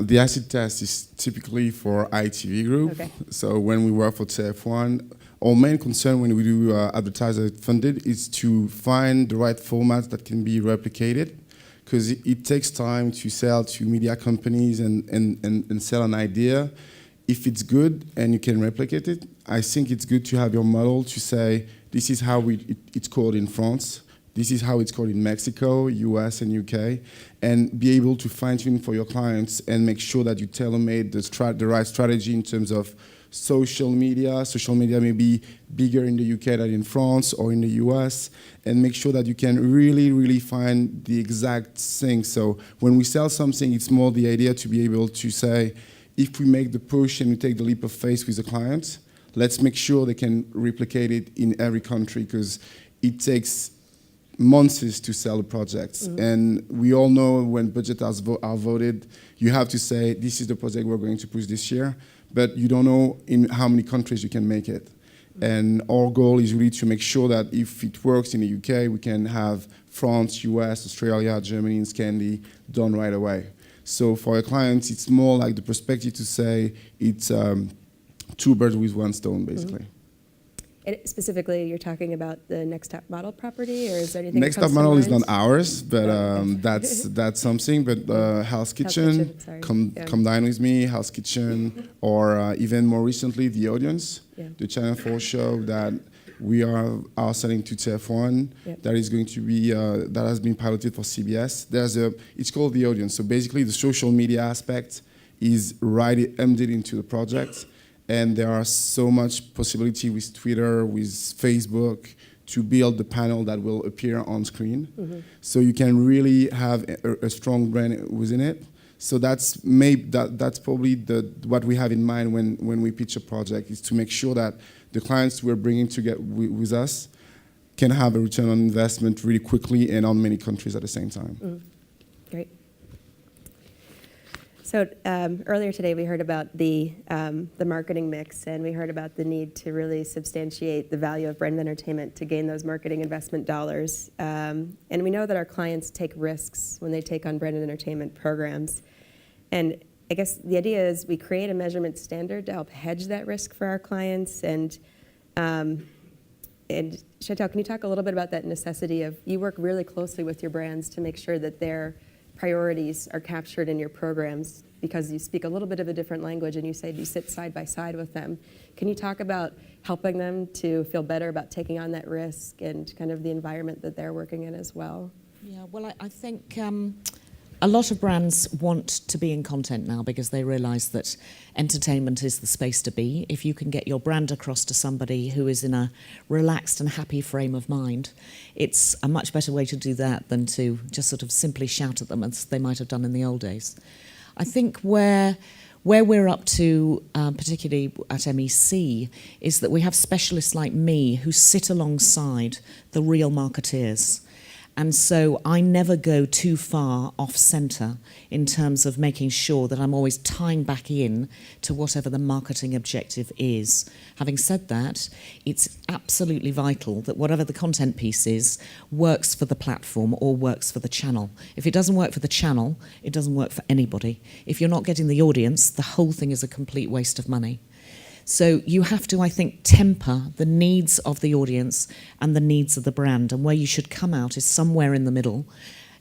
The acid test is typically for ITV Group. Okay. So when we work for TF1, our main concern when we do advertiser funded is to find the right formats that can be replicated, because it takes time to sell to media companies and sell an idea. If it's good and you can replicate it, I think it's good to have your model to say, this is how it's called in France, this is how it's called in Mexico, US, and UK, and be able to fine-tune for your clients and make sure that you tailor-made the right strategy in terms of social media. Social media may be bigger in the UK than in France or in the US, and make sure that you can really, really find the exact thing. So when we sell something, it's more the idea to be able to say, if we make the push and we take the leap of faith with the client, let's make sure they can replicate it in every country, because it takes months to sell the projects. Mm-hmm. And we all know when budgets are voted, you have to say, this is the project we're going to push this year, but you don't know in how many countries you can make it. Mm-hmm. And our goal is really to make sure that if it works in the UK, we can have France, US, Australia, Germany, and Scandi done right away. So for our clients, it's more like the perspective to say it's two birds with one stone, basically. Mm-hmm. And specifically, you're talking about the Next Top Model property, or is there anything? Next Top Model is not ours, but that's something. But Hell's Kitchen, Come Dine With Me, Hell's Kitchen, or even more recently, The Audience, the Channel 4 show that we are selling to TF1. Yep. That is going to be that has been piloted for CBS. It's called The Audience. So basically, the social media aspect is embedded into the project. And there are so much possibility with Twitter, with Facebook, to build the panel that will appear on screen. Mm-hmm. So you can really have a strong brand within it. So that's probably what we have in mind when we pitch a project, is to make sure that the clients we're bringing together with us can have a return on investment really quickly and on many countries at the same time. Mm. Great. So earlier today, we heard about the marketing mix, and we heard about the need to really substantiate the value of brand entertainment to gain those marketing investment dollars. And we know that our clients take risks when they take on branded entertainment programs. And I guess the idea is we create a measurement standard to help hedge that risk for our clients. And Chantal, can you talk a little bit about that necessity of, you work really closely with your brands to make sure that their priorities are captured in your programs, because you speak a little bit of a different language, and you said you sit side by side with them. Can you talk about helping them to feel better about taking on that risk and kind of the environment that they're working in as well? Yeah, well, I think a lot of brands want to be in content now because they realise that entertainment is the space to be. If you can get your brand across to somebody who is in a relaxed and happy frame of mind, it's a much better way to do that than to just sort of simply shout at them as they might have done in the old days. I think where we're up to, particularly at MEC, is that we have specialists like me who sit alongside the real marketeers. And so I never go too far off centre in terms of making sure that I'm always tying back in to whatever the marketing objective is. Having said that, it's absolutely vital that whatever the content piece is works for the platform or works for the channel. If it doesn't work for the channel, it doesn't work for anybody. If you're not getting the audience, the whole thing is a complete waste of money. So you have to, I think, temper the needs of the audience and the needs of the brand. And where you should come out is somewhere in the middle,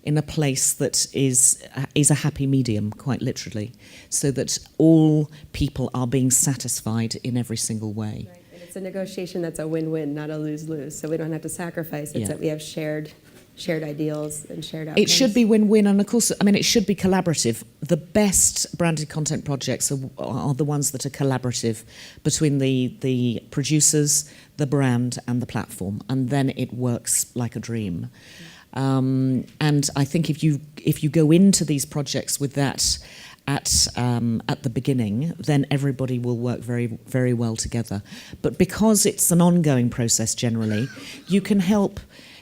in a place that is a happy medium, quite literally, so that all people are being satisfied in every single way. Right. And it's a negotiation that's a win-win, not a lose-lose. So we don't have to sacrifice. It's that we have shared ideals and shared outcomes. It should be win-win, and of course, I mean, it should be collaborative. The best branded content projects are the ones that are collaborative between the producers, the brand, and the platform, and then it works like a dream. And I think if you go into these projects with that at the beginning, then everybody will work very, very well together. But because it's an ongoing process generally, you can help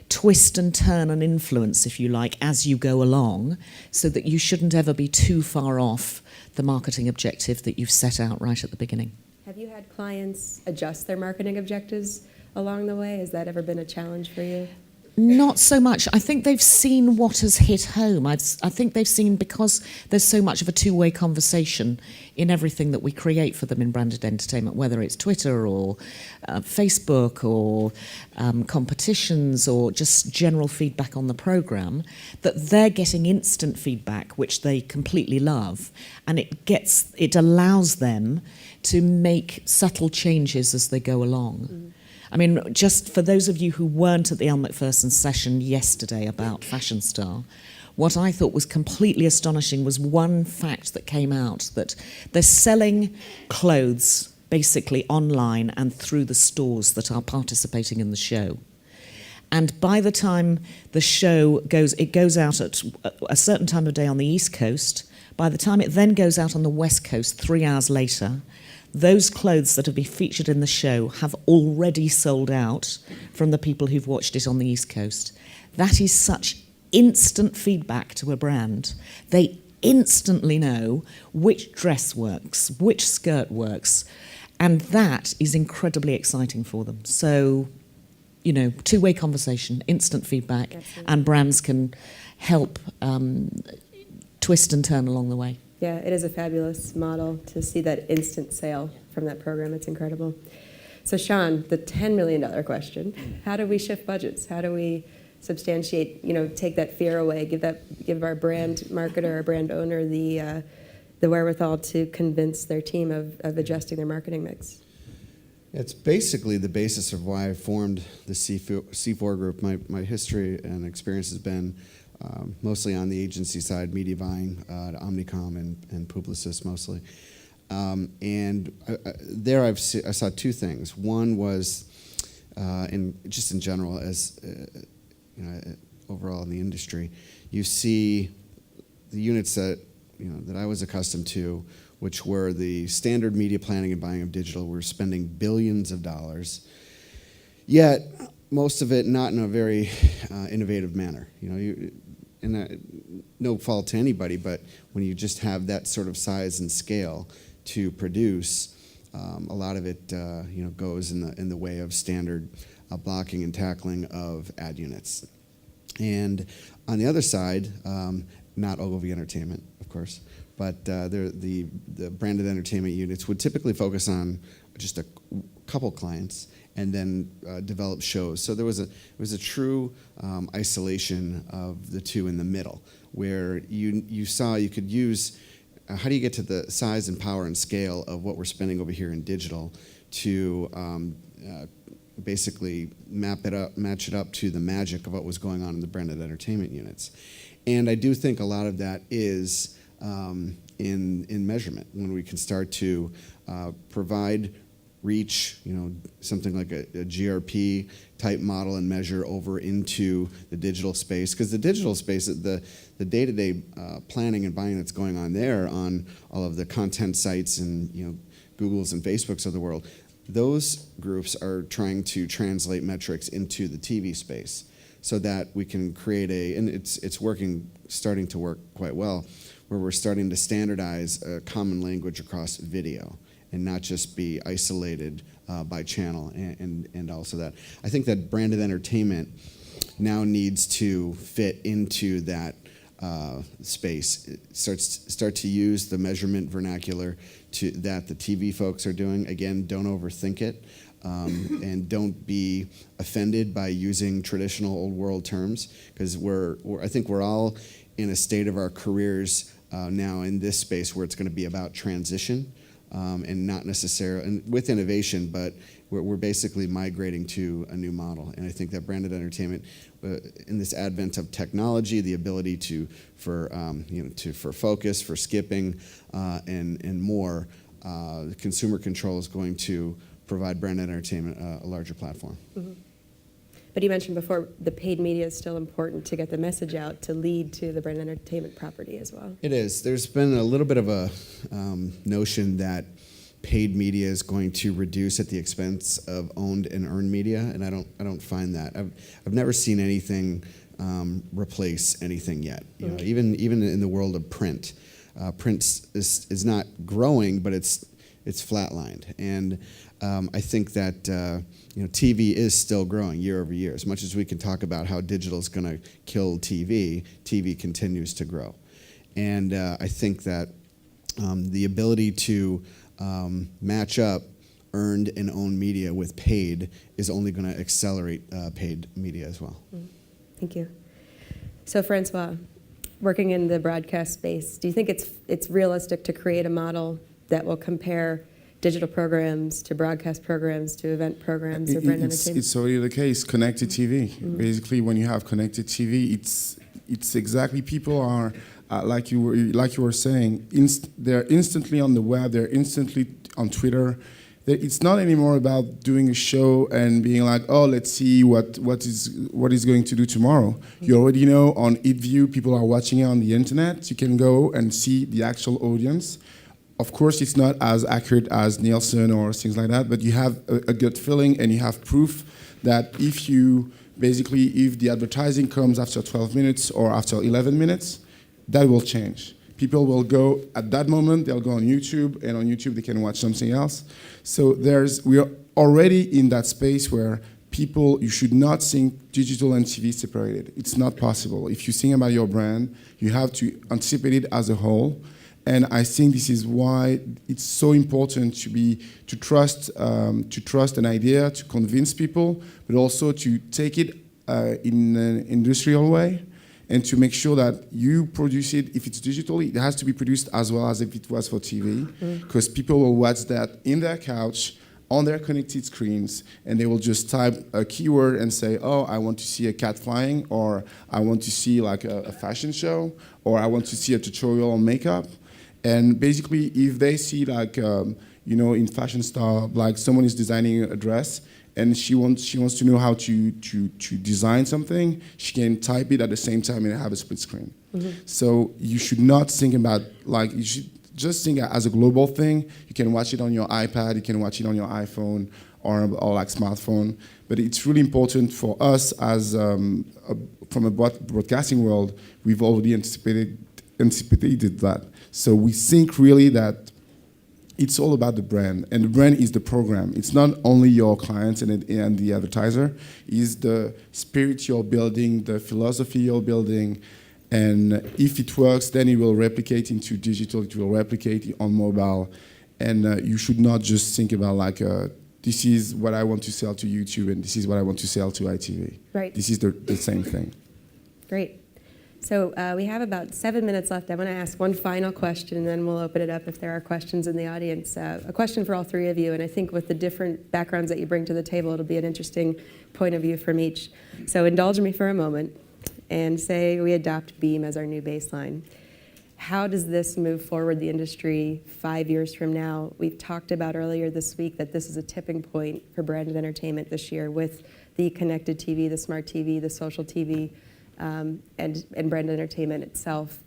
twist and turn and influence, if you like, as you go along, so that you shouldn't ever be too far off the marketing objective that you've set out right at the beginning. Have you had clients adjust their marketing objectives along the way? Has that ever been a challenge for you? Not so much. I think they've seen what has hit home. I think they've seen, because there's so much of a two-way conversation in everything that we create for them in branded entertainment, whether it's Twitter or Facebook or competitions or just general feedback on the programme, that they're getting instant feedback, which they completely love, and it allows them to make subtle changes as they go along. Mm. I mean, just for those of you who weren't at the Elle Macpherson session yesterday about Fashion Star, what I thought was completely astonishing was one fact that came out, that they're selling clothes basically online and through the stores that are participating in the show. And by the time the show goes out at a certain time of day on the East Coast. By the time it then goes out on the West Coast 3 hours later, those clothes that have been featured in the show have already sold out from the people who've watched it on the East Coast. That is such instant feedback to a brand. They instantly know which dress works, which skirt works, and that is incredibly exciting for them. So, you know, two-way conversation, instant feedback, and brands can help twist and turn along the way. Yeah, it is a fabulous model to see that instant sale from that program. It's incredible. So Sean, the $10 million question, how do we shift budgets? How do we substantiate, take that fear away, give our brand marketer or brand owner the wherewithal to convince their team of adjusting their marketing mix? It's basically the basis of why I formed the C4 group. My history and experience has been mostly on the agency side, media buying, Omnicom and Publicis mostly. And there I saw two things. One was, in general, as overall in the industry, you see the units that I was accustomed to, which were the standard media planning and buying of digital. We're spending billions of dollars, yet most of it not in a very innovative manner. no fault to anybody, but when you just have that sort of size and scale to produce, a lot of it goes in the way of standard blocking and tackling of ad units. And on the other side, not Ogilvy Entertainment, of course, but the branded entertainment units would typically focus on just a couple clients and then develop shows. So there was a true isolation of the two in the middle, where you saw you could use how do you get to the size and power and scale of what we're spending over here in digital to basically match it up to the magic of what was going on in the branded entertainment units. And I do think a lot of that is in measurement, when we can start to provide reach, something like a GRP type model and measure over into the digital space. Because the digital space, the day-to-day planning and buying that's going on there on all of the content sites and Googles and Facebooks of the world, those groups are trying to translate metrics into the TV space so that we can create and it's starting to work quite well, where we're starting to standardize a common language across video and not just be isolated by channel and also that. I think that branded entertainment now needs to fit into that space. Start to use the measurement vernacular that the TV folks are doing. Again, don't overthink it, and don't be offended by using traditional old world terms, because I think we're all in a state of our careers now in this space where it's going to be about transition. And not necessarily, and with innovation, but we're basically migrating to a new model. And I think that branded entertainment, in this advent of technology, the ability for focus, for skipping, and more, consumer control is going to provide branded entertainment a larger platform. Mm-hmm. But you mentioned before the paid media is still important to get the message out to lead to the brand entertainment property as well. It is. There's been a little bit of a notion that paid media is going to reduce at the expense of owned and earned media, and I don't find that. I've never seen anything replace anything yet. Even in the world of print, print is not growing, but it's flatlined. And I think that TV is still growing year over year. As much as we can talk about how digital is going to kill TV, TV continues to grow. And I think that the ability to match up earned and owned media with paid is only going to accelerate paid media as well. Thank you. So François, working in the broadcast space, do you think it's realistic to create a model that will compare digital programs to broadcast programs to event programs or brand entertainment? It's already the case. Connected TV. Mm-hmm. Basically, when you have connected TV, it's exactly people are like you were saying. They're instantly on the web. They're instantly on Twitter. It's not anymore about doing a show and being like, oh, let's see what is going to do tomorrow. Mm-hmm. You already know on ItView, people are watching it on the internet. You can go and see the actual audience. Of course, it's not as accurate as Nielsen or things like that, but you have a gut feeling and you have proof that if the advertising comes after 12 minutes or after 11 minutes, that will change. People will go, at that moment, they'll go on YouTube, and on YouTube they can watch something else. So we are already in that space where you should not think digital and TV separated. It's not possible. If you think about your brand, you have to anticipate it as a whole. And I think this is why it's so important to trust an idea, to convince people, but also to take it in an industrial way, and to make sure that you produce it. If it's digital, it has to be produced as well as if it was for TV, because people will watch that in their couch, on their connected screens, and they will just type a keyword and say, oh, I want to see a cat flying, or I want to see like a fashion show, or I want to see a tutorial on makeup. And basically, if they see like, in Fashion Star, like someone is designing a dress and she wants to know how to design something, she can type it at the same time and have a split screen. Mm-hmm. So you should not think about, like, you should just think as a global thing. You can watch it on your iPad, you can watch it on your iPhone, or like smartphone. But it's really important for us as from a broadcasting world, we've already anticipated that. So we think really that it's all about the brand, and the brand is the program. It's not only your clients and the advertiser, it's the spirit you're building, the philosophy you're building, and if it works, then it will replicate into digital, it will replicate on mobile, and you should not just think about like, this is what I want to sell to YouTube, and this is what I want to sell to ITV. Right. This is the same thing. Great. So we have about 7 minutes left. I want to ask one final question, and then we'll open it up if there are questions in the audience. A question for all three of you, and I think with the different backgrounds that you bring to the table, it'll be an interesting point of view from each. So indulge me for a moment and say we adopt Beam as our new baseline. How does this move forward the industry 5 years from now? We've talked about earlier this week that this is a tipping point for branded entertainment this year with the connected TV, the smart TV, the social TV, and branded entertainment itself.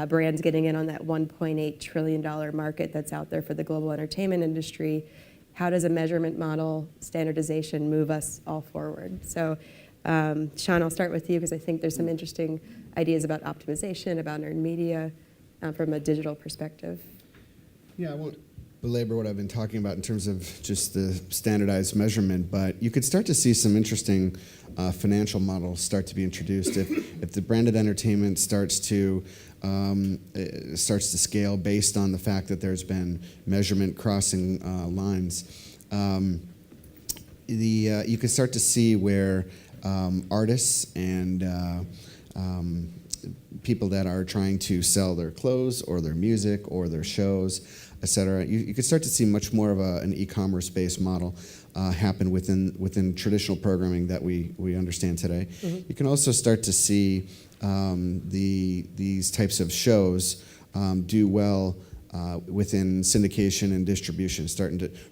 Brands getting in on that $1.8 trillion market that's out there for the global entertainment industry. How does a measurement model, standardization move us all forward? So Sean, I'll start with you because I think there's some interesting ideas about optimization, about earned media from a digital perspective. Yeah, I won't belabor what I've been talking about in terms of just the standardized measurement, but you could start to see some interesting financial models start to be introduced. If the branded entertainment starts to scale based on the fact that there's been measurement crossing lines, you can start to see where artists and people that are trying to sell their clothes or their music or their shows, etc. You could start to see much more of an e-commerce based model happen within traditional programming that we understand today. Mm-hmm. You can also start to see these types of shows do well within syndication and distribution,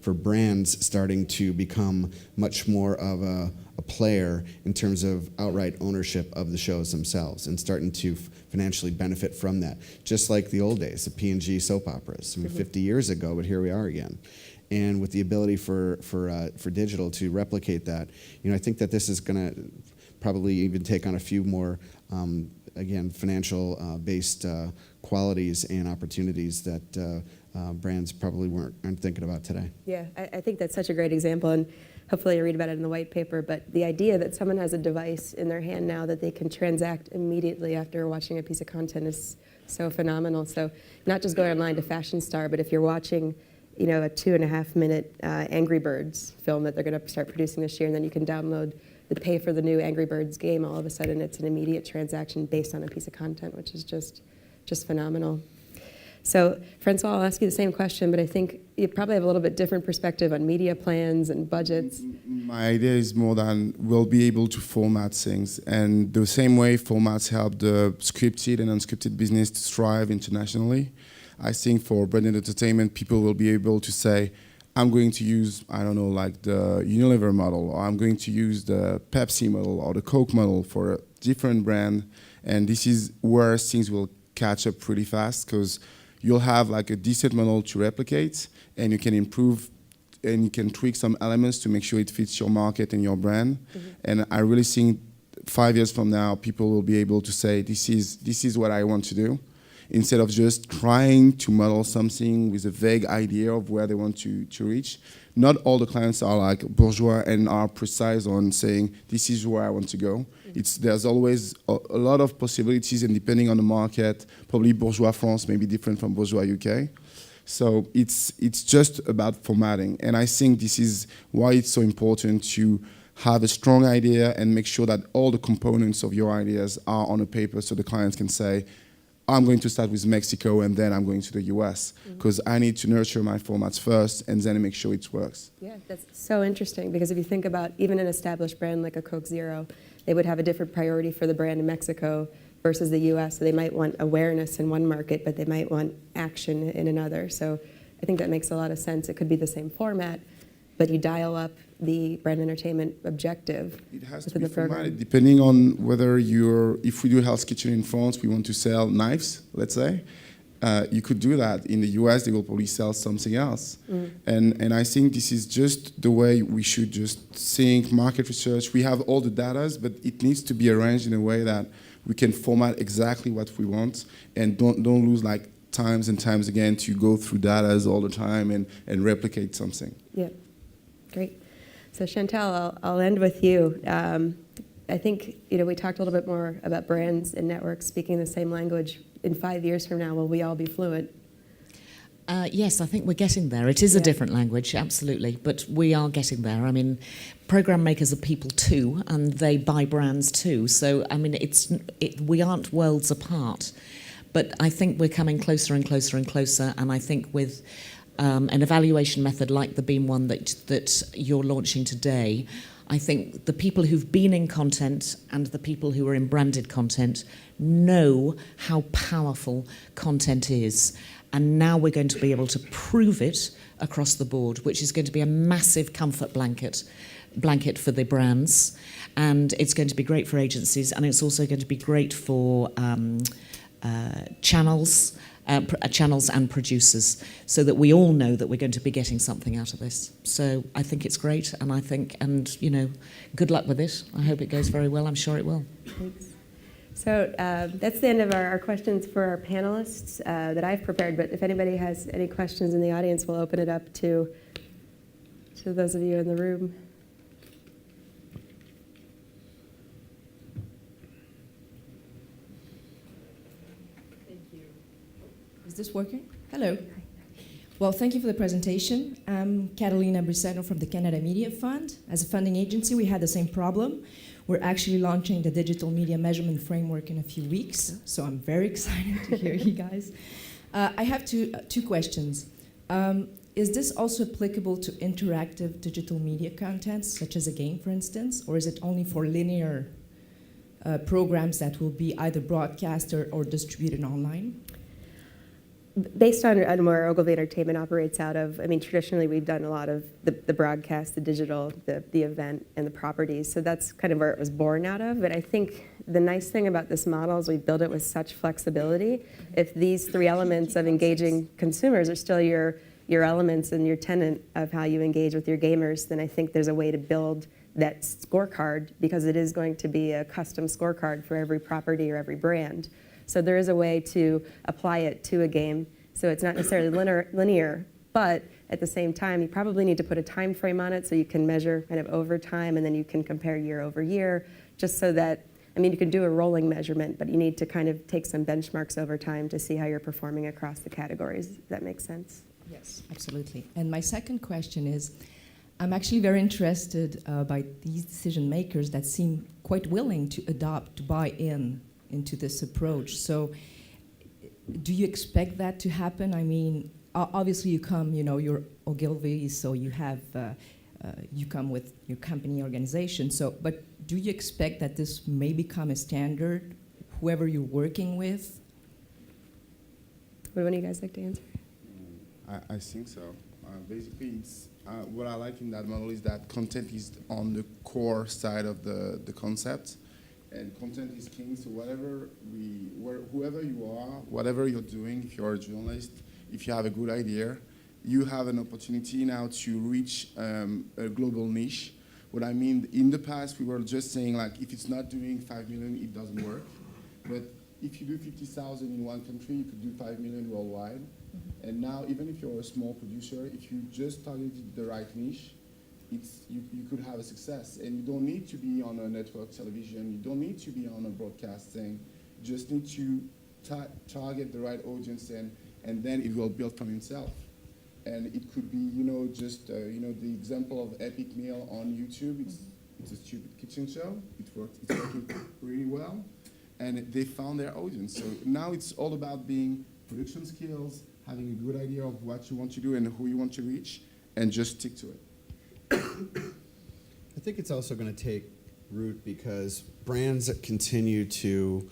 for brands starting to become much more of a player in terms of outright ownership of the shows themselves and starting to financially benefit from that. Just like the old days, the P&G soap operas, 50 years ago, but here we are again. And with the ability for digital to replicate that, I think that this is going to probably even take on a few more, again, financial based qualities and opportunities that brands probably aren't thinking about today. Yeah, I think that's such a great example, and hopefully you read about it in the white paper, but the idea that someone has a device in their hand now that they can transact immediately after watching a piece of content is so phenomenal. So not just going online to Fashion Star, but if you're watching a 2.5-minute Angry Birds film that they're going to start producing this year, and then you can download pay for the new Angry Birds game, all of a sudden it's an immediate transaction based on a piece of content, which is just phenomenal. So, François, I'll ask you the same question, but I think you probably have a little bit different perspective on media plans and budgets. My idea is more than we'll be able to format things, and the same way formats help the scripted and unscripted business to thrive internationally. I think for branded entertainment, people will be able to say, I'm going to use, I don't know, like the Unilever model, or I'm going to use the Pepsi model or the Coke model for a different brand, and this is where things will catch up pretty fast, because you'll have like a decent model to replicate, and you can improve and you can tweak some elements to make sure it fits your market and your brand. Mm-hmm. And I really think 5 years from now, people will be able to say, this is what I want to do, instead of just trying to model something with a vague idea of where they want to reach. Not all the clients are like bourgeois and are precise on saying, this is where I want to go. Mm-hmm. There's always a lot of possibilities, and depending on the market, probably bourgeois France may be different from bourgeois UK. So it's just about formatting. And I think this is why it's so important to have a strong idea and make sure that all the components of your ideas are on a paper, so the clients can say, I'm going to start with Mexico and then I'm going to the US, because I need to nurture my formats first and then make sure it works. Yeah, that's so interesting, because if you think about even an established brand like a Coke Zero, they would have a different priority for the brand in Mexico versus the US. So they might want awareness in one market, but they might want action in another. So I think that makes a lot of sense. It could be the same format, but you dial up the brand entertainment objective. It has to be formatted depending on whether if we do Hell's Kitchen in France, we want to sell knives, let's say. you could do that. In the US, they will probably sell something else. And I think this is just the way we should just think market research. We have all the data, but it needs to be arranged in a way that we can format exactly what we want and don't lose like times and times again to go through data all the time and replicate something. Yeah, great. So Chantal, I'll end with you. I think, we talked a little bit more about brands and networks speaking the same language. In 5 years from now, will we all be fluent? Yes, I think we're getting there. It is a different language, absolutely, but we are getting there. I mean, program makers are people too, and they buy brands too. So, I mean, we aren't worlds apart. But I think we're coming closer and closer and closer, and I think with an evaluation method like the Beam one that you're launching today, I think the people who've been in content and the people who are in branded content know how powerful content is. And now we're going to be able to prove it across the board, which is going to be a massive comfort blanket for the brands. And it's going to be great for agencies, and it's also going to be great for channels and producers, so that we all know that we're going to be getting something out of this. So I think it's great, and good luck with it. I hope it goes very well. I'm sure it will. Thanks. So that's the end of our questions for our panelists that I've prepared, but if anybody has any questions in the audience, we'll open it up to those of you in the room. Is this working? Hello. Well, thank you for the presentation. I'm Catalina Briseno from the Canada Media Fund. As a funding agency, we had the same problem. We're actually launching the digital media measurement framework in a few weeks, so I'm very excited to hear you guys. I have two questions. Is this also applicable to interactive digital media content, such as a game, for instance, or is it only for linear programs that will be either broadcast or distributed online? Based on where Ogilvy Entertainment operates out of, I mean, traditionally we've done a lot of the broadcast, the digital, the event, and the properties. So that's kind of where it was born out of. But I think the nice thing about this model is we build it with such flexibility. If these three elements of engaging consumers are still your elements and your tenet of how you engage with your gamers, then I think there's a way to build that scorecard, because it is going to be a custom scorecard for every property or every brand. So there is a way to apply it to a game. So it's not necessarily linear, but at the same time, you probably need to put a time frame on it so you can measure kind of over time, and then you can compare year over year, just so that, I mean, you can do a rolling measurement, but you need to kind of take some benchmarks over time to see how you're performing across the categories. Does that make sense? Yes, absolutely. And my second question is, I'm actually very interested by these decision makers that seem quite willing to buy into this approach. So do you expect that to happen? I mean, obviously you come, you're Ogilvy, so you have, you come with your company organization. So, but do you expect that this may become a standard, whoever you're working with? Would one of you guys like to answer? I think so. Basically, it's what I like in that model is that content is on the core side of the concept. And content is king, so whoever you are, whatever you're doing, if you're a journalist, if you have a good idea, you have an opportunity now to reach a global niche. What I mean, in the past, we were just saying, like, if it's not doing 5 million, it doesn't work. But if you do 50,000 in one country, you could do 5 million worldwide. Mm-hmm. And now, even if you're a small producer, if you just targeted the right niche, you could have a success, and you don't need to be on a network television, you don't need to be on a broadcasting, you just need to target the right audience, and then it will build from itself. And it could be, just the example of Epic Meal on YouTube. It's a stupid kitchen show. It's working really well, and they found their audience. So now it's all about being production skills, having a good idea of what you want to do and who you want to reach, and just stick to it. I think it's also going to take root because brands that continue to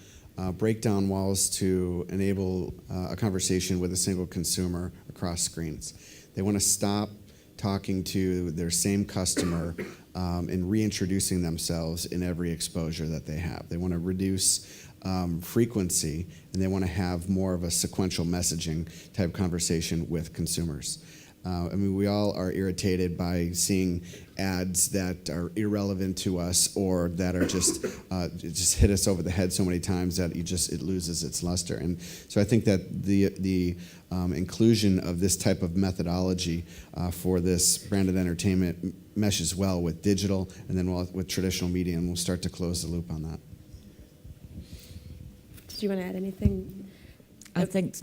break down walls to enable a conversation with a single consumer across screens. They want to stop talking to their same customer in reintroducing themselves in every exposure that they have. They want to reduce frequency, and they want to have more of a sequential messaging type conversation with consumers. I mean, we all are irritated by seeing ads that are irrelevant to us or that are just hit us over the head so many times that it loses its luster. And so I think that the inclusion of this type of methodology for this branded entertainment meshes well with digital and then with traditional media, and we'll start to close the loop on that. Did you want to add anything? I think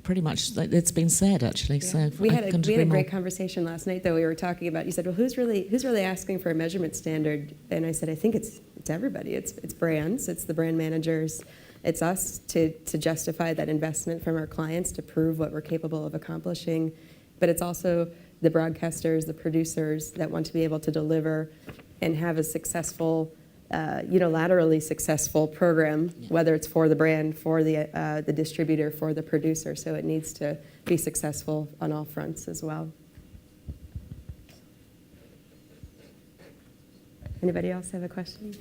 pretty much it's been said, actually. Yeah. So we had a great conversation last night, though. We were talking about. You said, "Well, who's really asking for a measurement standard?" And I said, "I think it's everybody. It's brands. It's the brand managers. It's us to justify that investment from our clients to prove what we're capable of accomplishing. But it's also the broadcasters, the producers that want to be able to deliver and have a successful." Unilaterally successful program, whether it's for the brand, for the distributor, for the producer. So it needs to be successful on all fronts as well. Anybody else have a question?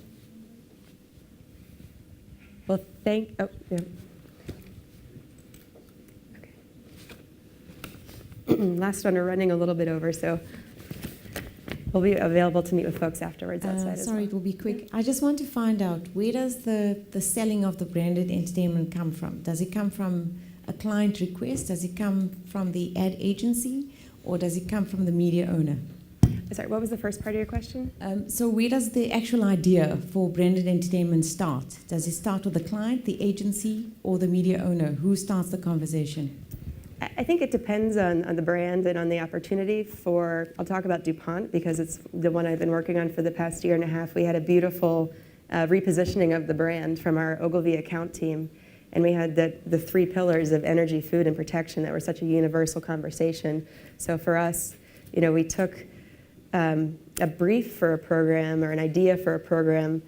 Well, yeah. Okay. Last one, we're running a little bit over, so we'll be available to meet with folks afterwards outside as well. Sorry, it will be quick. I just want to find out, where does the selling of the branded entertainment come from? Does it come from a client request? Does it come from the ad agency? Or does it come from the media owner? Sorry, what was the first part of your question? So where does the actual idea for branded entertainment start? Does it start with the client, the agency, or the media owner? Who starts the conversation? I think it depends on the brand and on the opportunity. I'll talk about DuPont because it's the one I've been working on for the past year and a half. We had a beautiful repositioning of the brand from our Ogilvy account team. And we had the three pillars of energy, food, and protection that were such a universal conversation. So for us, we took a brief for a program or an idea for a program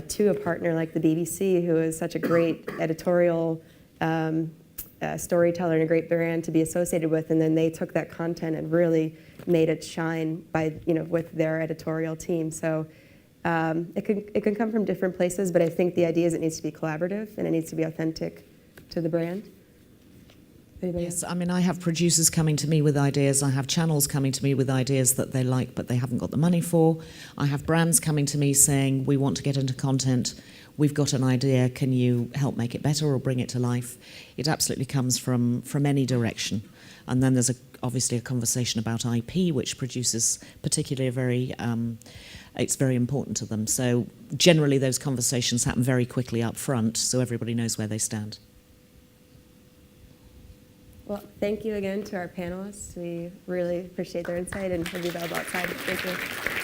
to a partner like the BBC, who is such a great editorial storyteller and a great brand to be associated with, and then they took that content and really made it shine by with their editorial team. So it can come from different places, but I think the idea is it needs to be collaborative and it needs to be authentic to the brand. Yes, I mean, I have producers coming to me with ideas. I have channels coming to me with ideas that they like, but they haven't got the money for. I have brands coming to me saying, we want to get into content. We've got an idea. Can you help make it better or bring it to life? It absolutely comes from any direction. And then there's obviously a conversation about IP, which producers particularly it's very important to them. So generally those conversations happen very quickly up front, so everybody knows where they stand. Well, thank you again to our panelists. We really appreciate their insight and we'll be available outside. Thank you.